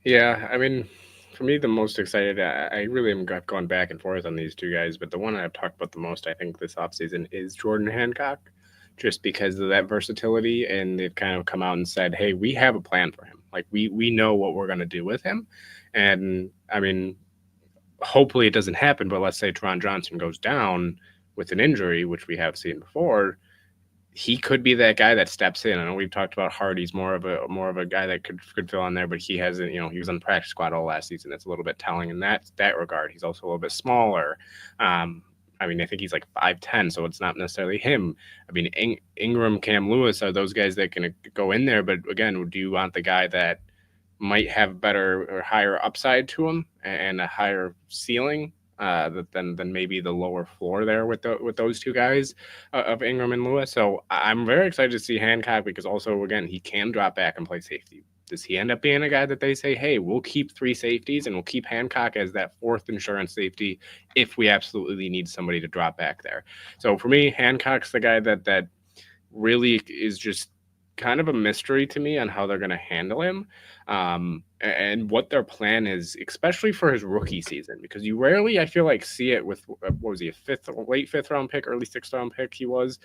Yeah, I mean, for me, the most excited, I really am going back and forth on these two guys, but the one I've talked about the most, I think, this offseason is Jordan Hancock, just because of that versatility. And they've kind of come out and said, hey, we have a plan for him. Like, we know what we're going to do with him. And, I mean, hopefully it doesn't happen, but let's say Teron Johnson goes down with an injury, which we have seen before. He could be that guy that steps in. I know we've talked about Hardy's more of a guy that could fill in there, but he hasn't. He was on the practice squad all last season. That's a little bit telling in that regard. He's also a little bit smaller. I mean, I think he's like 5'10", so it's not necessarily him. I mean, Ingram, Cam Lewis are those guys that can go in there, but again, do you want the guy that might have better or higher upside to him and a higher ceiling than maybe the lower floor there with those two guys of Ingram and Lewis? So I'm very excited to see Hancock, because also, again, he can drop back and play safety. Does he end up being a guy that they say, hey, we'll keep 3 safeties and we'll keep Hancock as that 4th insurance safety if we absolutely need somebody to drop back there? So for me, Hancock's the guy that really is just kind of a mystery to me on how they're going to handle him and what their plan is, especially for his rookie season, because you rarely, I feel like, see it with, what was he, late 5th round pick, early 6th round pick he was.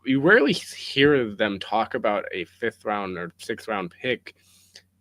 You rarely hear them talk about a 5th round or 6th round pick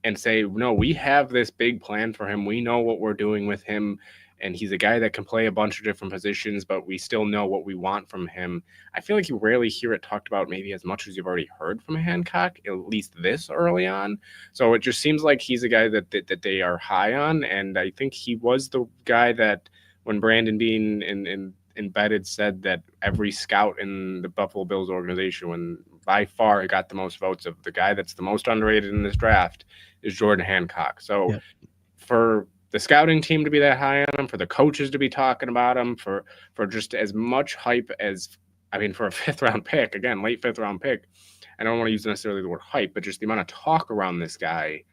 and say, no, we have this big plan for him. We know what we're doing with him. And he's a guy that can play a bunch of different positions, but we still know what we want from him. I feel like you rarely hear it talked about maybe as much as you've already heard from Hancock, at least this early on. So it just seems like he's a guy that they are high on. And I think he was the guy that when Brandon Beane and Embedded said that every scout in the Buffalo Bills organization, when by far got the most votes of the guy that's the most underrated in this draft, is Jordan Hancock. So for the scouting team to be that high on him, for the coaches to be talking about him, for just as much hype as, I mean, for a 5th round pick, again, late 5th round pick, I don't want to use necessarily the word hype, but just the amount of talk around this guy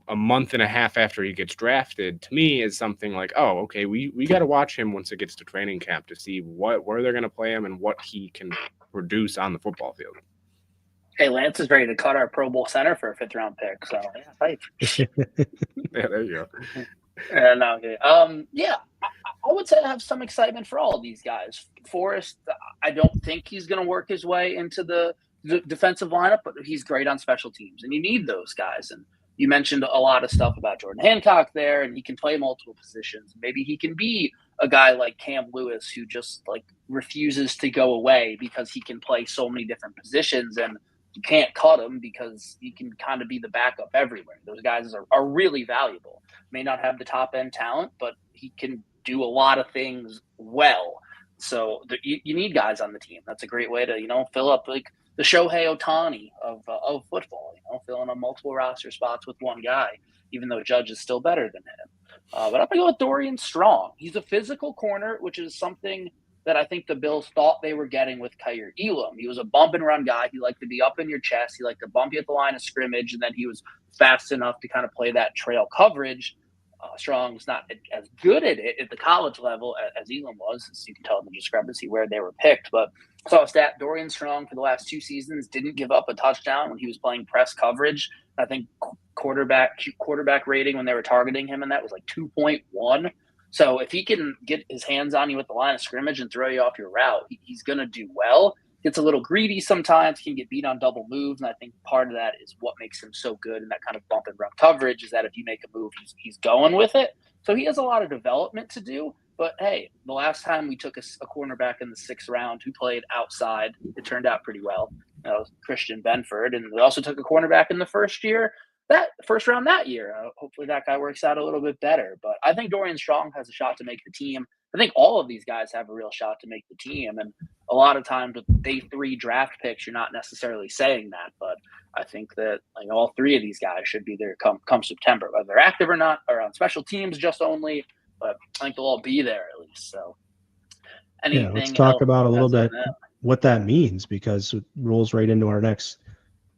a month and a half after he gets drafted, to me, is something like, oh, okay, we got to watch him once it gets to training camp to see where they're going to play him and what he can produce on the football field. Hey, Lance is ready to cut our Pro Bowl center for a 5th round pick. So yeah, hype. Yeah, there you go. Okay. I would say I have some excitement for all of these guys. Forrest, I don't think he's going to work his way into the defensive lineup, but he's great on special teams, and you need those guys. And you mentioned a lot of stuff about Jordan Hancock there, and he can play multiple positions. Maybe he can be a guy like Cam Lewis, who just refuses to go away because he can play so many different positions, and you can't cut him because he can kind of be the backup everywhere. Those guys are really valuable. May not have the top end talent, but he can do a lot of things well. So you need guys on the team. That's a great way to, fill up the Shohei Ohtani of football, filling up multiple roster spots with one guy, even though Judge is still better than him. But I'm going to go with Dorian Strong. He's a physical corner, which is something that I think the Bills thought they were getting with Kaiir Elam. He was a bump and run guy. He liked to be up in your chest. He liked to bump you at the line of scrimmage, and then he was fast enough to kind of play that trail coverage. Strong's not as good at it at the college level as Elam was, as you can tell in the discrepancy where they were picked. But I saw a stat, Dorian Strong for the last 2 seasons didn't give up a touchdown when he was playing press coverage. I think quarterback rating when they were targeting him, and that was 2.1. So if he can get his hands on you at the line of scrimmage and throw you off your route, he's going to do well. Gets a little greedy sometimes, can get beat on double moves, and I think part of that is what makes him so good in that kind of bump and run coverage is that if you make a move, he's going with it. So he has a lot of development to do. But, hey, the last time we took a cornerback in the 6th round who played outside, it turned out pretty well. That was Christian Benford. And we also took a cornerback in the first round that year. Hopefully that guy works out a little bit better. But I think Dorian Strong has a shot to make the team. I think all of these guys have a real shot to make the team. And a lot of times with day 3 draft picks, you're not necessarily saying that, but I think that like all 3 of these guys should be there come September, whether they're active or not, or on special teams just only. But I think they'll all be there at least. So Yeah, let's anything talk else about a little as of bit now? what that means, because it rolls right into our next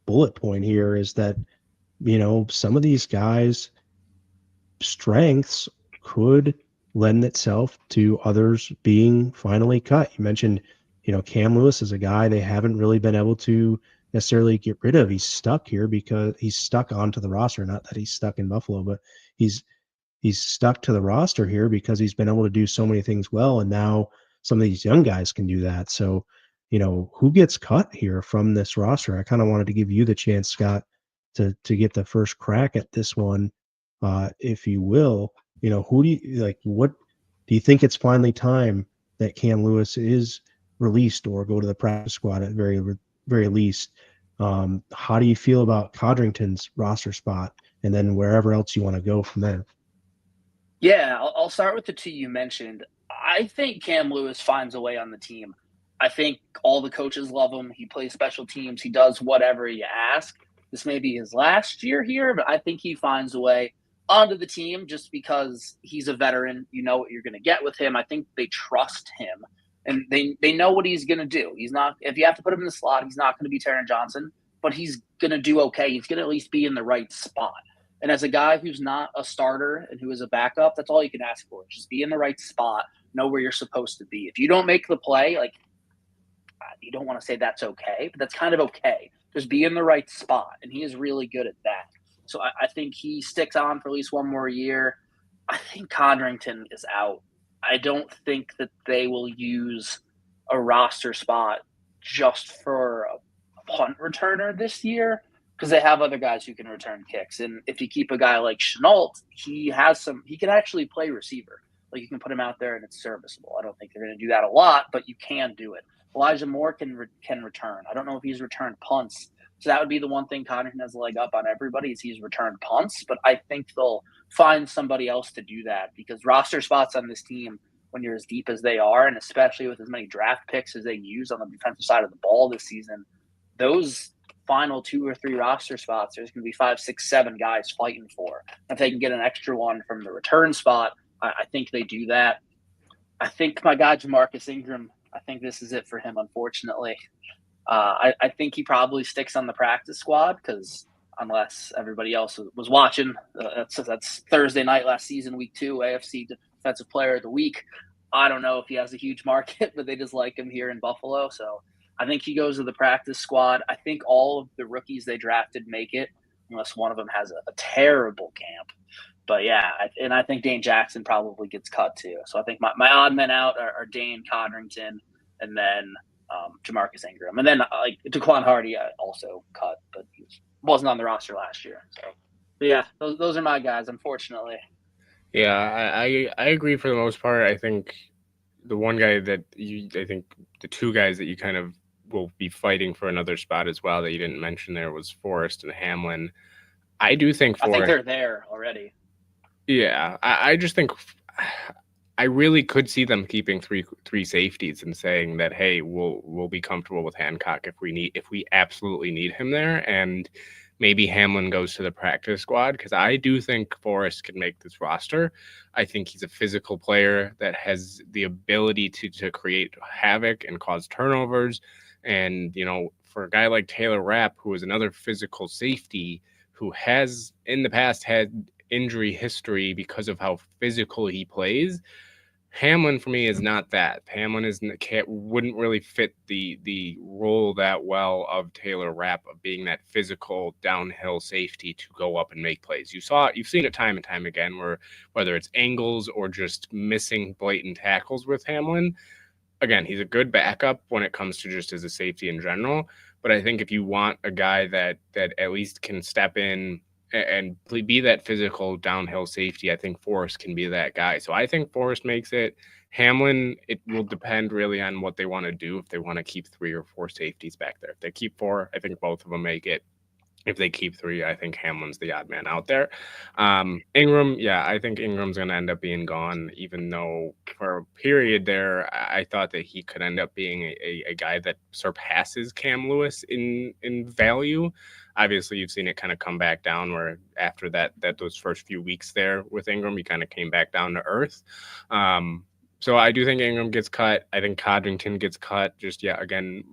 bullet point here is that, some of these guys' strengths could lend itself to others being finally cut. You mentioned, Cam Lewis is a guy they haven't really been able to necessarily get rid of. He's stuck here because he's stuck onto the roster. Not that he's stuck in Buffalo, but he's stuck to the roster here because he's been able to do so many things well. And now some of these young guys can do that. So, who gets cut here from this roster? I kind of wanted to give you the chance, Scott, to get the first crack at this one, if you will. Who do you like? What do you think it's finally time that Cam Lewis is released or go to the practice squad at very least? How do you feel about Codrington's roster spot, and then wherever else you want to go from there? Yeah, I'll start with the 2 you mentioned. I think Cam Lewis finds a way on the team. I think all the coaches love him. He plays special teams. He does whatever you ask. This may be his last year here, but I think he finds a way onto the team just because he's a veteran. You know what you're going to get with him. I think they trust him, and they know what he's going to do. He's not, if you have to put him in the slot, he's not going to be Taron Johnson, but he's going to do okay. He's going to at least be in the right spot. And as a guy who's not a starter and who is a backup, that's all you can ask for. Just be in the right spot, know where you're supposed to be. If you don't make the play, like, you don't want to say that's okay, but that's kind of okay. Just be in the right spot. And he is really good at that. So I think he sticks on for at least one more year. I think Codrington is out. I don't think that they will use a roster spot just for a punt returner this year, because they have other guys who can return kicks. And if you keep a guy like Chenault, he can actually play receiver. Like, you can put him out there and it's serviceable. I don't think they're going to do that a lot, but you can do it. Elijah Moore can return. I don't know if he's returned punts. So that would be the one thing Codrington has a leg up on everybody, is he's returned punts. But I think they'll find somebody else to do that, because roster spots on this team, when you're as deep as they are, and especially with as many draft picks as they use on the defensive side of the ball this season, those final 2 or 3 roster spots, there's going to be 5, 6, 7 guys fighting for. If they can get an extra one from the return spot, I think they do that. I think my guy Jamarcus Ingram, I think this is it for him, unfortunately. I think he probably sticks on the practice squad, because unless everybody else was watching, that's Thursday night last season, week 2, AFC Defensive Player of the Week. I don't know if he has a huge market, but they just like him here in Buffalo. So I think he goes to the practice squad. I think all of the rookies they drafted make it, unless one of them has a terrible camp. But yeah, I think Dane Jackson probably gets cut too. So I think my odd men out are Dane, Codrington, and then Jamarcus Ingram. And then like Daquan Hardy also cut, but he wasn't on the roster last year. So but yeah, those are my guys, unfortunately. Yeah, I agree for the most part. I think the one guy that I think the 2 guys that you kind of will be fighting for another spot as well that you didn't mention there was Forrest and Hamlin. I do think Forrest, I think they're there already. Yeah, I just think I really could see them keeping three safeties and saying that, hey, we'll be comfortable with Hancock if we absolutely need him there, and maybe Hamlin goes to the practice squad, because I do think Forrest can make this roster. I think he's a physical player that has the ability to create havoc and cause turnovers. And, for a guy like Taylor Rapp, who is another physical safety who has in the past had injury history because of how physical he plays, Hamlin for me is not that. Hamlin wouldn't really fit the role that well of Taylor Rapp, of being that physical downhill safety to go up and make plays. You've seen it time and time again, where whether it's angles or just missing blatant tackles with Hamlin. Again, he's a good backup when it comes to just as a safety in general. But I think if you want a guy that at least can step in and be that physical downhill safety, I think Forrest can be that guy. So I think Forrest makes it. Hamlin, it will depend really on what they want to do. If they want to keep 3 or 4 safeties back there. If they keep 4, I think both of them make it. if they keep 3, I think Hamlin's the odd man out there. Ingram, yeah, I think Ingram's going to end up being gone, even though for a period there, I thought that he could end up being a guy that surpasses Cam Lewis in value. Obviously, you've seen it kind of come back down where after those first few weeks there with Ingram, he kind of came back down to earth. So I do think Ingram gets cut. I think Codrington gets cut. Just, yeah, again,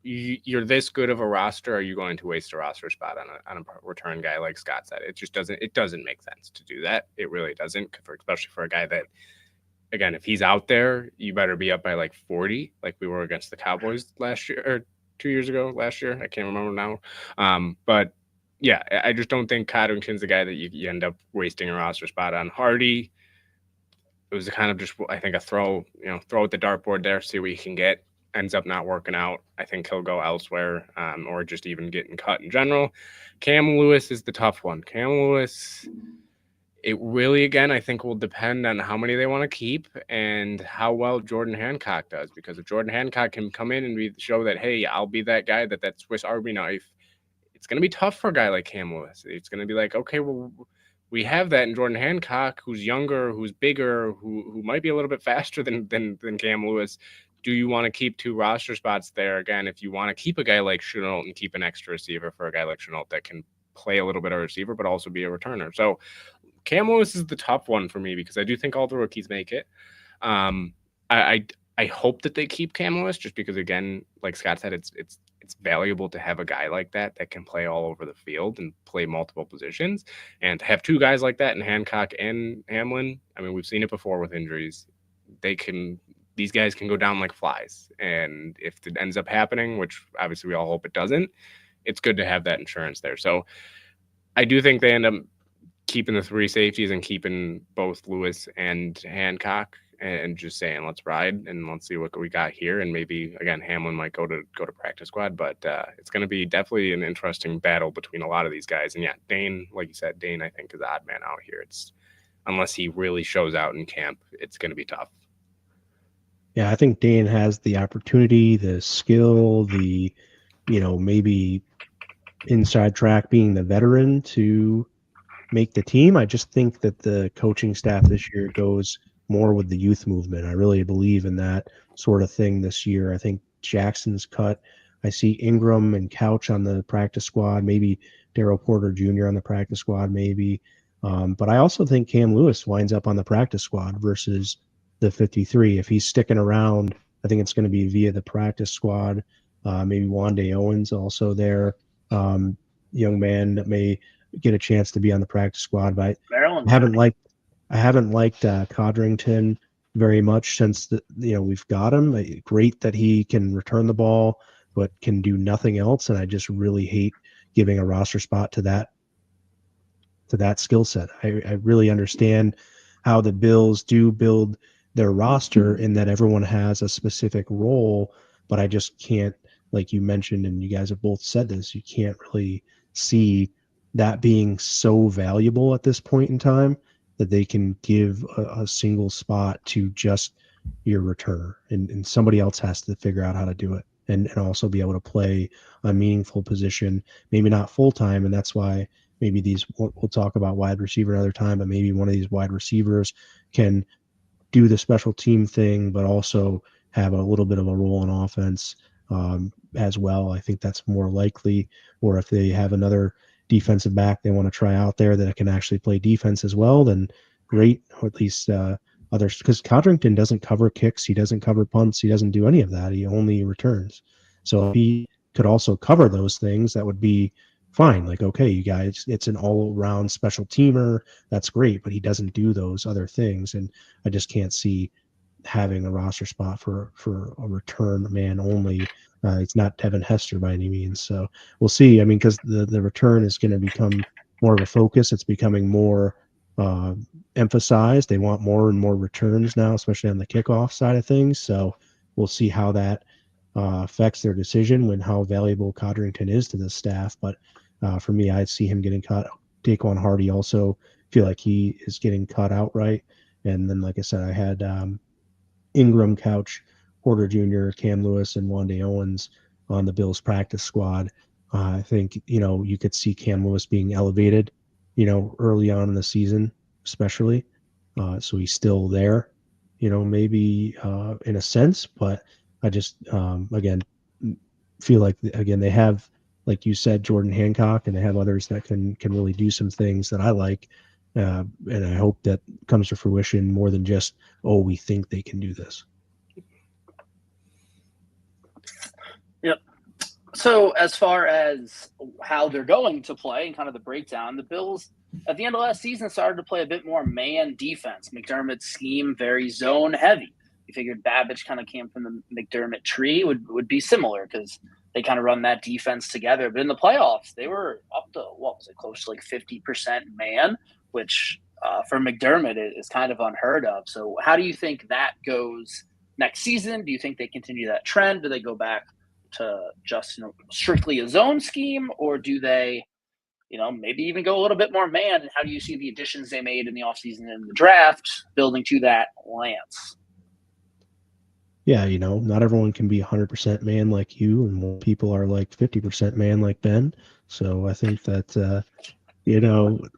you're this good of a roster. Are you going to waste a roster spot on a return guy like Scott said? It just doesn't make sense to do that. It really doesn't, especially for a guy that, again, if he's out there, you better be up by like 40, like we were against the Cowboys last year or 2 years ago, last year. I can't remember now. But yeah, I just don't think Codrington's the guy that you end up wasting a roster spot on. Hardy, it was kind of just, I think, a throw at the dartboard there, see what you can get. Ends up not working out. I think he'll go elsewhere, or just even getting cut in general. Cam Lewis is the tough one. Cam Lewis, it really, again, I think will depend on how many they want to keep and how well Jordan Hancock does. Because if Jordan Hancock can come in and show that, hey, I'll be that guy, that Swiss Army knife, it's going to be tough for a guy like Cam Lewis. It's going to be like, okay, well, we have that in Jordan Hancock, who's younger, who's bigger, who might be a little bit faster than Cam Lewis. Do you want to keep 2 roster spots there? Again, if you want to keep a guy like Chenault and keep an extra receiver for a guy like Chenault that can play a little bit of receiver, but also be a returner. So Cam Lewis is the tough one for me because I do think all the rookies make it. I hope that they keep Cam Lewis just because, again, like Scott said, it's valuable to have a guy like that can play all over the field and play multiple positions. And to have 2 guys like that in Hancock and Hamlin, I mean, we've seen it before with injuries. These guys can go down like flies. And if it ends up happening, which obviously we all hope it doesn't, it's good to have that insurance there. So I do think they end up keeping the 3 safeties and keeping both Lewis and Hancock and just saying, let's ride and let's see what we got here. And maybe, again, Hamlin might go to practice squad, but it's going to be definitely an interesting battle between a lot of these guys. And yeah, Dane, like you said, Dane, I think is the odd man out here. It's unless he really shows out in camp, it's going to be tough. Yeah, I think Dane has the opportunity, the skill, maybe inside track being the veteran to make the team. I just think that the coaching staff this year goes more with the youth movement. I really believe in that sort of thing this year. I think Jackson's cut. I see Ingram and Couch on the practice squad, maybe Darryl Porter Jr. on the practice squad, maybe. But I also think Cam Lewis winds up on the practice squad versus the 53. If he's sticking around, I think it's going to be via the practice squad. Maybe Wande Owens also there. Young man that may get a chance to be on the practice squad, but I haven't liked Codrington very much since we've got him. Great that he can return the ball, but can do nothing else. And I just really hate giving a roster spot to that skill set. I really understand how the Bills do build their roster in that everyone has a specific role, but I just can't, like you mentioned, and you guys have both said this, you can't really see that being so valuable at this point in time that they can give a single spot to just your returner, and somebody else has to figure out how to do it and also be able to play a meaningful position, maybe not full time. And that's why maybe we'll talk about wide receiver another time, but maybe one of these wide receivers can do the special team thing, but also have a little bit of a role in offense as well. I think that's more likely. Or if they have another defensive back they want to try out there that can actually play defense as well, then great. Or at least others, because Codrington doesn't cover kicks, he doesn't cover punts, he doesn't do any of that. He only returns. So if he could also cover those things, that would be fine. Like, okay, you guys, it's an all-around special teamer. That's great, but he doesn't do those other things, and I just can't see having a roster spot for a return man only. It's not Devin Hester by any means, so we'll see. I mean, because the return is going to become more of a focus. It's becoming more emphasized. They want more and more returns now, especially on the kickoff side of things. So we'll see how that affects their decision when how valuable Codrington is to the staff. But for me, I'd see him getting cut. Daquan Hardy also feel like he is getting cut outright. And then, like I said, I had Ingram, Couch, Porter Jr., Cam Lewis, and Wande Owens on the Bills practice squad. I think, you could see Cam Lewis being elevated, early on in the season, especially. So he's still there, maybe in a sense, but I just, again, feel like, again, they have, like you said, Jordan Hancock, and they have others that can really do some things that I like. And I hope that comes to fruition more than just, oh, we think they can do this. Yep. So as far as how they're going to play and kind of the breakdown, the Bills at the end of last season started to play a bit more man defense. McDermott's scheme very zone heavy. You figured Babbage kind of came from the McDermott tree would be similar because they kind of run that defense together. But in the playoffs, they were up to, what was it, close to like 50% man, which for McDermott is kind of unheard of. So how do you think that goes next season? Do you think they continue that trend? Do they go back to just strictly a zone scheme, or do they maybe even go a little bit more man? And how do you see the additions they made in the offseason and the draft building to that, Lance? Yeah, not everyone can be 100% man like you, and more people are like 50% man like Ben. So I think that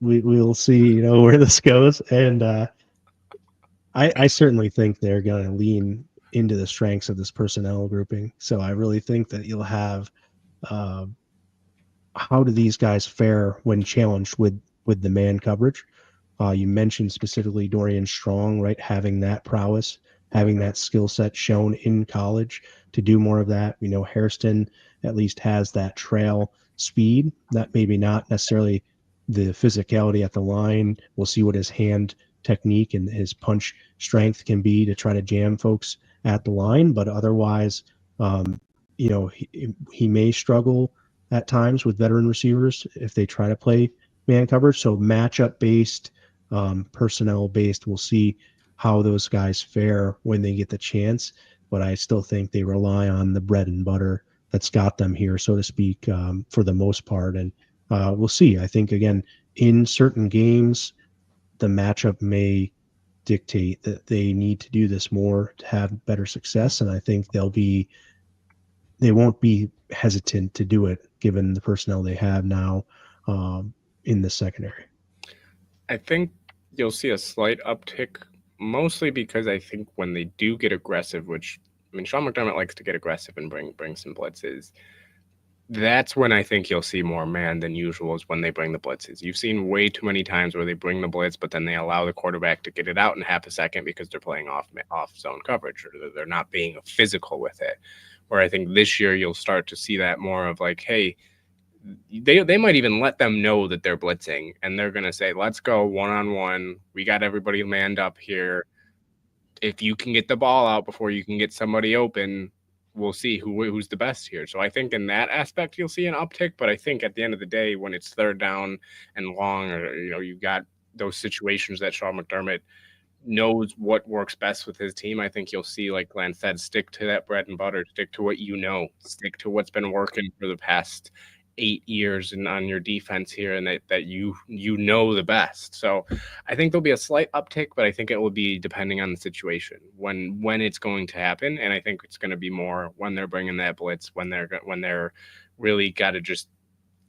we'll see where this goes, and I certainly think they're going to lean into the strengths of this personnel grouping. So I really think that you'll have how do these guys fare when challenged with the man coverage. You mentioned specifically Dorian Strong, right? Having that prowess, having that skill set shown in college to do more of that. Hairston at least has that trail speed, that maybe not necessarily the physicality at the line. We'll see what his hand technique and his punch strength can be to try to jam folks at the line. But otherwise, he may struggle at times with veteran receivers if they try to play man coverage. So matchup based, personnel based, we'll see how those guys fare when they get the chance. But I still think they rely on the bread and butter that's got them here, so to speak, for the most part. And we'll see. I think, again, in certain games, the matchup may dictate that they need to do this more to have better success. And I think they won't be hesitant to do it given the personnel they have now in the secondary. I think you'll see a slight uptick, mostly because I think when they do get aggressive, which Sean McDermott likes to get aggressive and bring some blitzes. That's when I think you'll see more man than usual, is when they bring the blitzes. You've seen way too many times where they bring the blitz, but then they allow the quarterback to get it out in half a second because they're playing off zone coverage, or they're not being physical with it. Where I think this year you'll start to see that more of like, hey, they might even let them know that they're blitzing, and they're going to say, let's go one-on-one. We got everybody manned up here. If you can get the ball out before you can get somebody open, we'll see who's the best here. So I think in that aspect you'll see an uptick, but I think at the end of the day, when it's third down and long, or you've got those situations that Sean McDermott knows what works best with his team, I think you'll see, like Glenn said, stick to that bread and butter, stick to what stick to what's been working for the past 8 years and on your defense here, and that you the best. So I think there'll be a slight uptick, but I think it will be depending on the situation when it's going to happen. And I think it's going to be more when they're bringing that blitz, when they're really got to just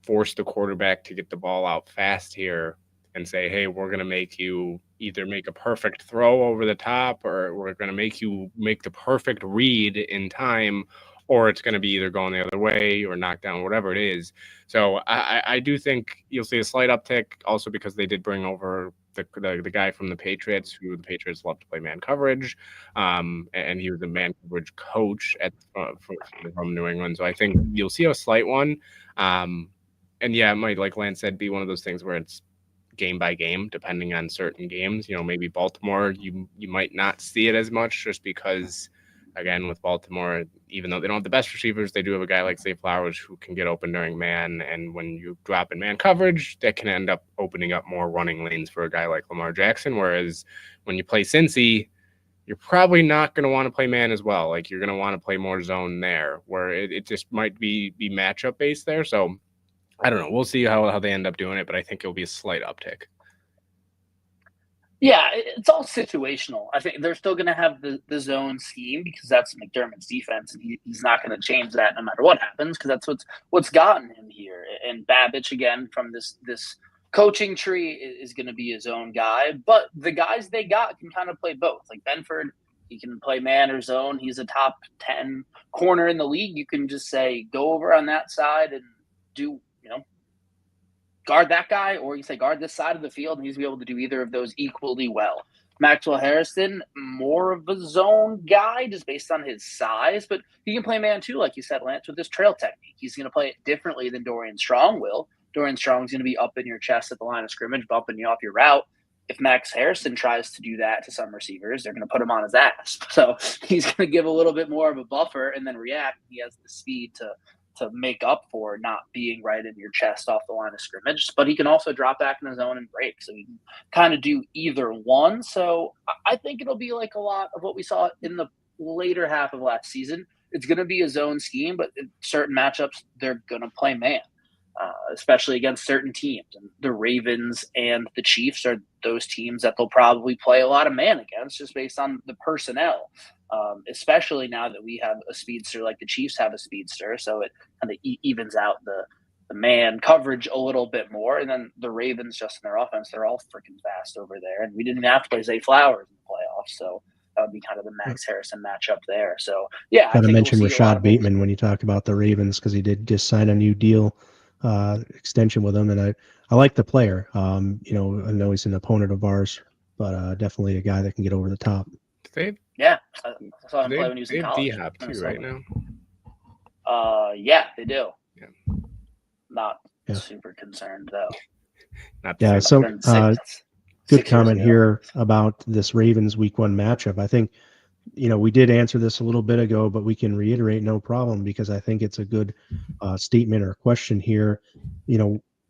force the quarterback to get the ball out fast here and say, hey, we're going to make you either make a perfect throw over the top, or we're going to make you make the perfect read in time, or it's going to be either going the other way or knock down, whatever it is. So I do think you'll see a slight uptick, also because they did bring over the guy from the Patriots, who the Patriots love to play man coverage, and he was a man coverage coach from New England. So I think you'll see a slight one. And yeah, it might, like Lance said, be one of those things where it's game by game, depending on certain games. Maybe Baltimore, you might not see it as much, just because, again, with Baltimore, even though they don't have the best receivers, they do have a guy like Zay Flowers who can get open during man. And when you drop in man coverage, that can end up opening up more running lanes for a guy like Lamar Jackson. Whereas when you play Cincy, you're probably not going to want to play man as well. Like, you're going to want to play more zone there, where it just might be matchup based there. So I don't know. We'll see how they end up doing it, but I think it'll be a slight uptick. Yeah, it's all situational. I think they're still going to have the zone scheme because that's McDermott's defense, and he's not going to change that no matter what happens because that's what's gotten him here. And Babich again from this coaching tree is going to be his own guy, but the guys they got can kind of play both. Like Benford, he can play man or zone. He's a top 10 corner in the league. You can just say go over on that side and do guard that guy, or you say guard this side of the field, and he's be able to do either of those equally well. Maxwell Harrison, more of a zone guy just based on his size, but he can play man too, like you said, Lance, with this trail technique. He's going to play it differently than Dorian Strong will. Dorian Strong's going to be up in your chest at the line of scrimmage, bumping you off your route. If Max Harrison tries to do that to some receivers, they're going to put him on his ass. So he's going to give a little bit more of a buffer and then react. He has the speed to make up for not being right in your chest off the line of scrimmage, but he can also drop back in his zone and break. So he can kind of do either one. So I think it'll be like a lot of what we saw in the later half of last season. It's going to be a zone scheme, but in certain matchups, they're going to play man, especially against certain teams. And the Ravens and the Chiefs are those teams that they'll probably play a lot of man against just based on the personnel. Especially now that we have a speedster like the Chiefs have a speedster. So it kind of evens out the man coverage a little bit more. And then the Ravens, just in their offense, they're all freaking fast over there. And we didn't have to play Zay Flowers in the playoffs. So that would be kind of the Max Harrison matchup there. So, yeah. Got to mention Rashad Bateman when you talk about the Ravens because he did just sign a new deal extension with them. And I like the player. I know he's an opponent of ours, but definitely a guy that can get over the top. Yeah, I saw him play when he was in college. They have D-Hop too right now. Yeah, they do. Yeah. Not super concerned though. Good comment here about this Ravens Week 1 matchup. I think, we did answer this a little bit ago, but we can reiterate no problem because I think it's a good statement or question here.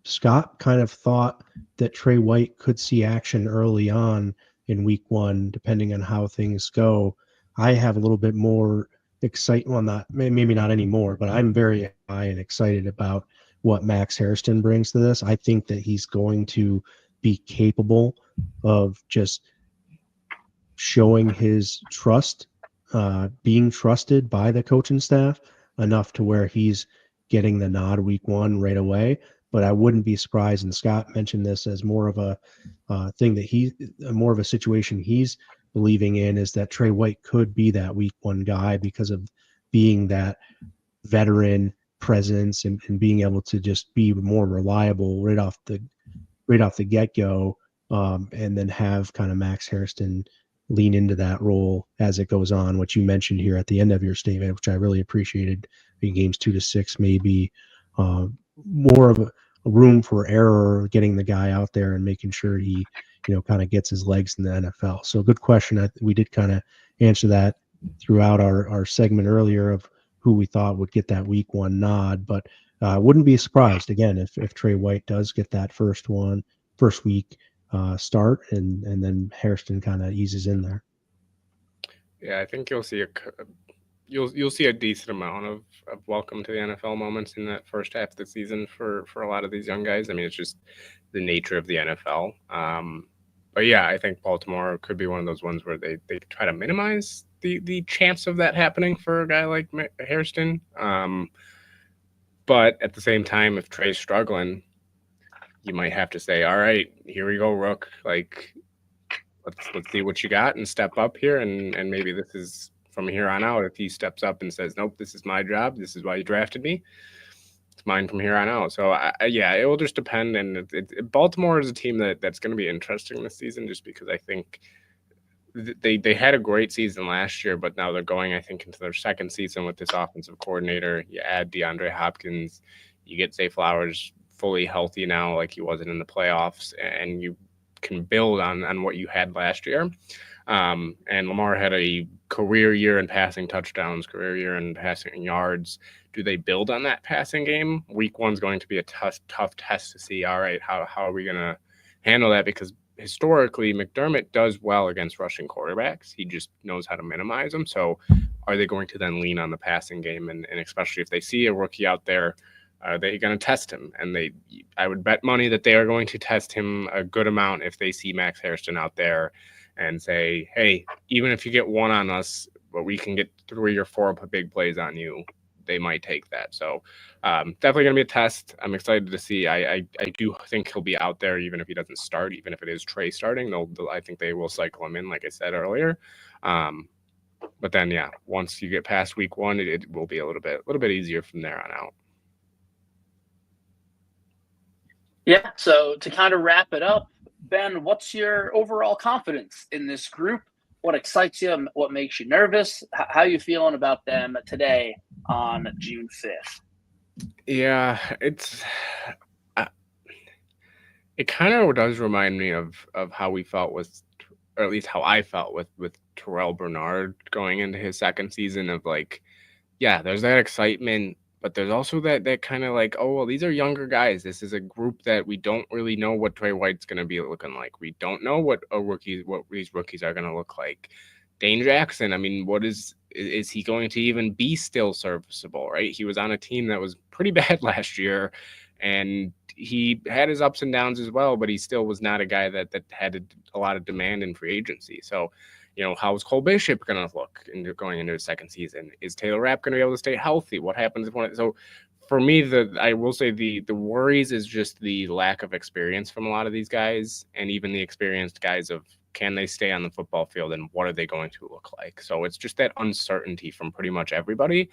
Scott kind of thought that Trey White could see action early on in Week 1, depending on how things go. I have a little bit more excitement on that. Maybe not anymore, but I'm very high and excited about what Max Harrison brings to this. I think that he's going to be capable of just showing his trust, being trusted by the coaching staff enough to where he's getting the nod Week 1 right away. But I wouldn't be surprised, and Scott mentioned this as more of a thing that more of a situation he's believing in is that Trey White could be that Week 1 guy because of being that veteran presence and being able to just be more reliable right off the get-go, and then have kind of Max Harrison lean into that role as it goes on, what you mentioned here at the end of your statement, which I really appreciated. In games 2 to 6, maybe more of a room for error, getting the guy out there and making sure he, kind of gets his legs in the NFL. So good question. We did kind of answer that throughout our segment earlier of who we thought would get that Week 1 nod, but wouldn't be surprised again if Trey White does get that first week start and then Harrison kind of eases in there. Yeah, I think you'll see you'll see a decent amount of welcome to the NFL moments in that first half of the season for a lot of these young guys. I mean, it's just the nature of the NFL. But yeah, I think Baltimore could be one of those ones where they try to minimize the chance of that happening for a guy like Hairston. But at the same time, if Trey's struggling, you might have to say, all right, here we go, Rook. Like, let's see what you got and step up here. And maybe this is from here on out. If he steps up and says, nope, this is my job. This is why you drafted me. It's mine from here on out. So, it will just depend. And Baltimore is a team that's going to be interesting this season just because I think they had a great season last year, but now they're going, I think, into their second season with this offensive coordinator. You add DeAndre Hopkins, you get Zay Flowers fully healthy now like he wasn't in the playoffs, and you can build on what you had last year. And Lamar had a career year in passing touchdowns, career year in passing yards. Do they build on that passing game? Week 1's going to be a tough test to see, all right, how are we going to handle that? Because historically, McDermott does well against rushing quarterbacks. He just knows how to minimize them. So are they going to then lean on the passing game? And especially if they see a rookie out there Are they going to test him? And I would bet money that they are going to test him a good amount if they see Max Hairston out there and say, hey, even if you get one on us, but we can get 3 or 4 big plays on you, they might take that. So definitely going to be a test. I'm excited to see. I do think he'll be out there even if he doesn't start, even if it is Trey starting. I think they will cycle him in, like I said earlier. But then, yeah, once you get past week 1, it will be a little bit easier from there on out. Yeah, so to kind of wrap it up, Ben, what's your overall confidence in this group? What excites you? What makes you nervous? How are you feeling about them today on June 5th? Yeah, it kind of does remind me of how we felt with, or at least how I felt with Terrell Bernard going into his second season of like, yeah, there's that excitement, but there's also that kind of like, oh, well, these are younger guys. This is a group that we don't really know what Trey White's going to be looking like. We don't know what these rookies are going to look like. Dane Jackson, I mean, is he going to even be still serviceable, right? He was on a team that was pretty bad last year, and he had his ups and downs as well, but he still was not a guy that had a lot of demand in free agency. So, how's Cole Bishop going to look going into his second season? Is Taylor Rapp going to be able to stay healthy? What happens if so for me, I will say the worries is just the lack of experience from a lot of these guys, and even the experienced guys of can they stay on the football field and what are they going to look like? So it's just that uncertainty from pretty much everybody,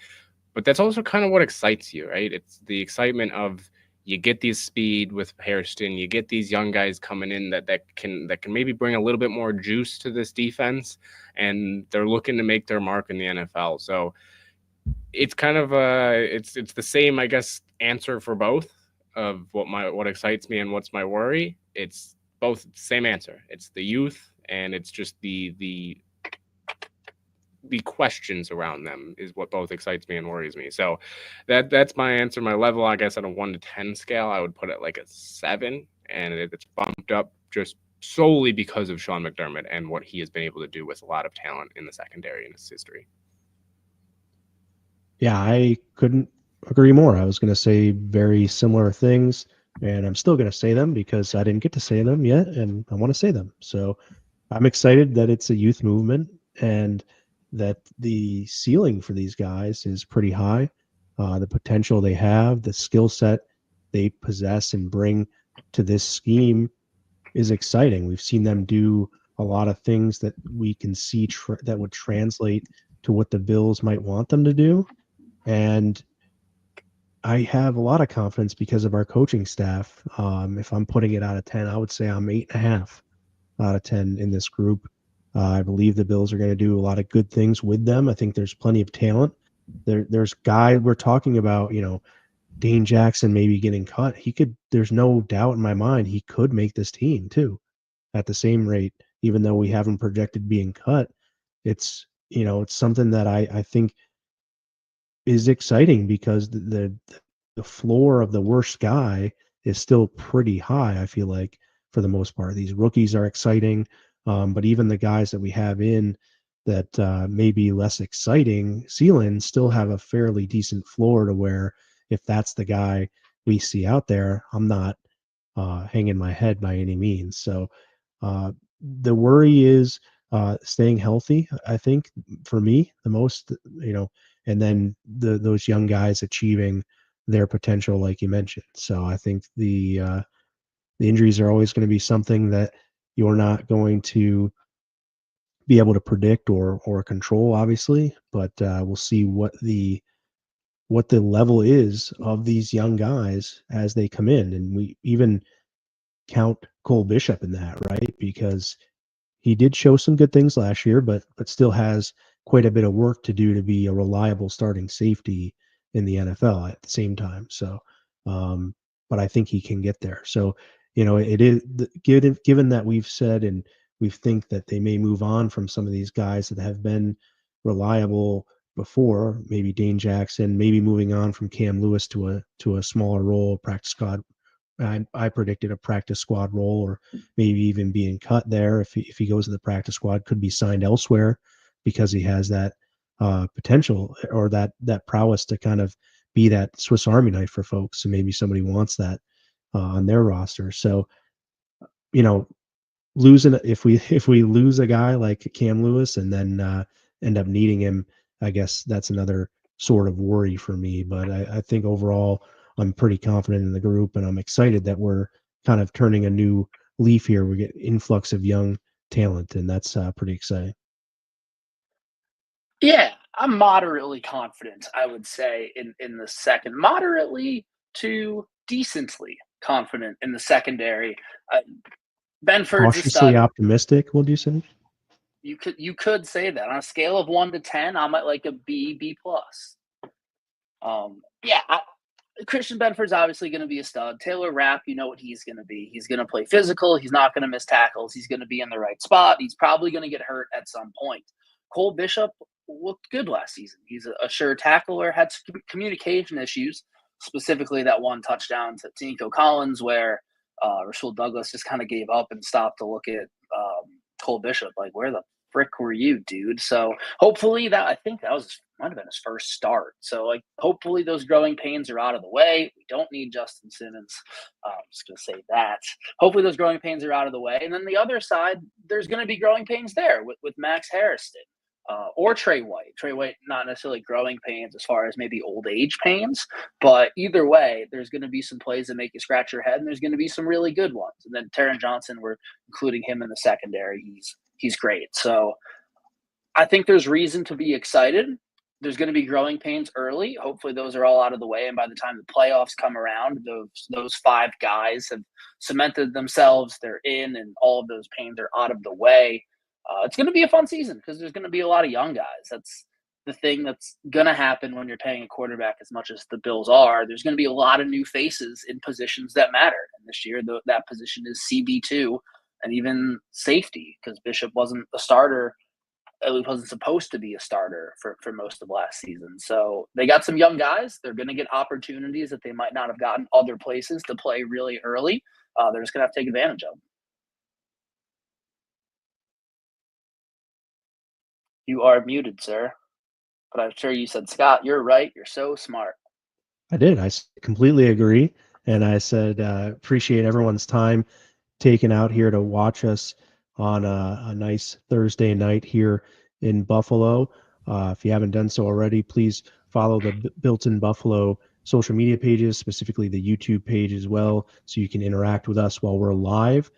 but that's also kind of what excites you, right? It's the excitement of you get these speed with Hairston, you get these young guys coming in that can maybe bring a little bit more juice to this defense, and they're looking to make their mark in the NFL. So it's kind of it's the same, I guess, answer for both of what excites me and what's my worry. It's both the same answer. It's the youth, and it's just the questions around them is what both excites me and worries me. So that's my answer. My level, I guess, on a 1 to 10 scale, I would put it like a 7, and it's bumped up just solely because of Sean McDermott and what he has been able to do with a lot of talent in the secondary in his history. Yeah, I couldn't agree more. I was going to say very similar things, and I'm still going to say them because I didn't get to say them yet, and I want to say them. So I'm excited that it's a youth movement and that the ceiling for these guys is pretty high. The potential they have, the skill set they possess and bring to this scheme is exciting. We've seen them do a lot of things that we can see that would translate to what the Bills might want them to do. And I have a lot of confidence because of our coaching staff. If I'm putting it out of 10, I would say I'm 8.5 out of 10 in this group. I believe the Bills are going to do a lot of good things with them. I think there's plenty of talent. There's guys we're talking about, Dane Jackson maybe getting cut. There's no doubt in my mind he could make this team too at the same rate, even though we haven't projected being cut. It's something that I think is exciting because the floor of the worst guy is still pretty high. I feel like for the most part, these rookies are exciting, but even the guys that we have in that may be less exciting ceiling still have a fairly decent floor to where if that's the guy we see out there, I'm not hanging my head by any means. So the worry is staying healthy. I think for me the most, and then those young guys achieving their potential, like you mentioned. So I think the injuries are always going to be something that you're not going to be able to predict or control, obviously. But we'll see what the level is of these young guys as they come in, and we even count Cole Bishop in that, right? Because he did show some good things last year, but still has quite a bit of work to do to be a reliable starting safety in the NFL at the same time. So, but I think he can get there. So, it is given that we've said and we think that they may move on from some of these guys that have been reliable before, maybe Dane Jackson, maybe moving on from Cam Lewis to a smaller role, practice squad. I predicted a practice squad role, or maybe even being cut there if he goes to the practice squad, could be signed elsewhere because he has that potential or that prowess to kind of be that Swiss Army knife for folks. So maybe somebody wants that on their roster. So, losing if we lose a guy like Cam Lewis and then end up needing him, I guess that's another sort of worry for me. But I think overall I'm pretty confident in the group, and I'm excited that we're kind of turning a new leaf here. We get influx of young talent, and that's pretty exciting. Yeah, I'm moderately confident, I would say, in the second, moderately to decently confident in the secondary. Benford's a Cautiously stud. optimistic, would you say? You could say that on a scale of 1 to 10. I'm at like a B plus. Yeah, Christian Benford's obviously going to be a stud. Taylor Rapp, you know what he's going to be. He's going to play physical. He's not going to miss tackles. He's going to be in the right spot. He's probably going to get hurt at some point. Cole Bishop looked good last season. He's a sure tackler, had some communication issues, specifically that one touchdown to Nico Collins where Rasul Douglas just kind of gave up and stopped to look at Cole Bishop. Like, where the frick were you, dude? So hopefully I think that might have been his first start. So, like, hopefully those growing pains are out of the way. We don't need Justin Simmons. I'm just going to say that. Hopefully those growing pains are out of the way. And then the other side, there's going to be growing pains there with Max Harrison or Trey White. Trey White, not necessarily growing pains as far as maybe old age pains, but either way, there's going to be some plays that make you scratch your head, and there's going to be some really good ones. And then Taron Johnson, we're including him in the secondary. He's great. So I think there's reason to be excited. There's going to be growing pains early. Hopefully those are all out of the way. And by the time the playoffs come around, those 5 guys have cemented themselves. They're in, and all of those pains are out of the way. It's going to be a fun season because there's going to be a lot of young guys. That's the thing that's going to happen when you're paying a quarterback as much as the Bills are. There's going to be a lot of new faces in positions that matter. And this year, that position is CB2 and even safety, because Bishop wasn't a starter. He wasn't supposed to be a starter for most of last season. So they got some young guys. They're going to get opportunities that they might not have gotten other places to play really early. They're just going to have to take advantage of them. You are muted, sir. But I'm sure you said, Scott, you're right. You're so smart. I did. I completely agree. And I said, appreciate everyone's time taken out here to watch us on a nice Thursday night here in Buffalo. If you haven't done so already, please follow the Built in Buffalo social media pages, specifically the YouTube page as well, so you can interact with us while we're live.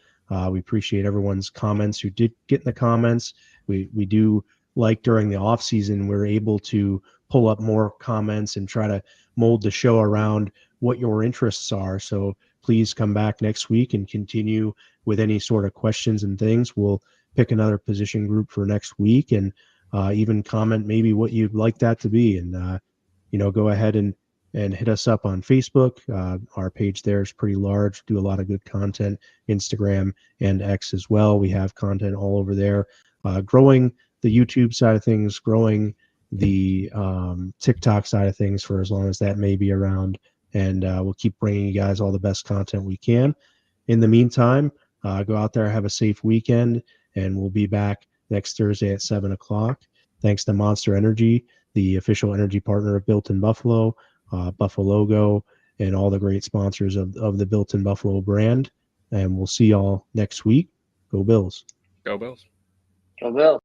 We appreciate everyone's comments who did get in the comments. We do like during the off season, we're able to pull up more comments and try to mold the show around what your interests are. So please come back next week and continue with any sort of questions and things. We'll pick another position group for next week, and even comment maybe what you'd like that to be. And, go ahead and hit us up on Facebook. Our page there is pretty large, do a lot of good content, Instagram and X as well. We have content all over there, growing the YouTube side of things, growing the TikTok side of things for as long as that may be around. And we'll keep bringing you guys all the best content we can. In the meantime, go out there, have a safe weekend, and we'll be back next Thursday at 7 o'clock. Thanks to Monster Energy, the official energy partner of Built in Buffalo, Buffalo Logo, and all the great sponsors of the Built in Buffalo brand. And we'll see y'all next week. Go Bills. Go Bills. Go Bills.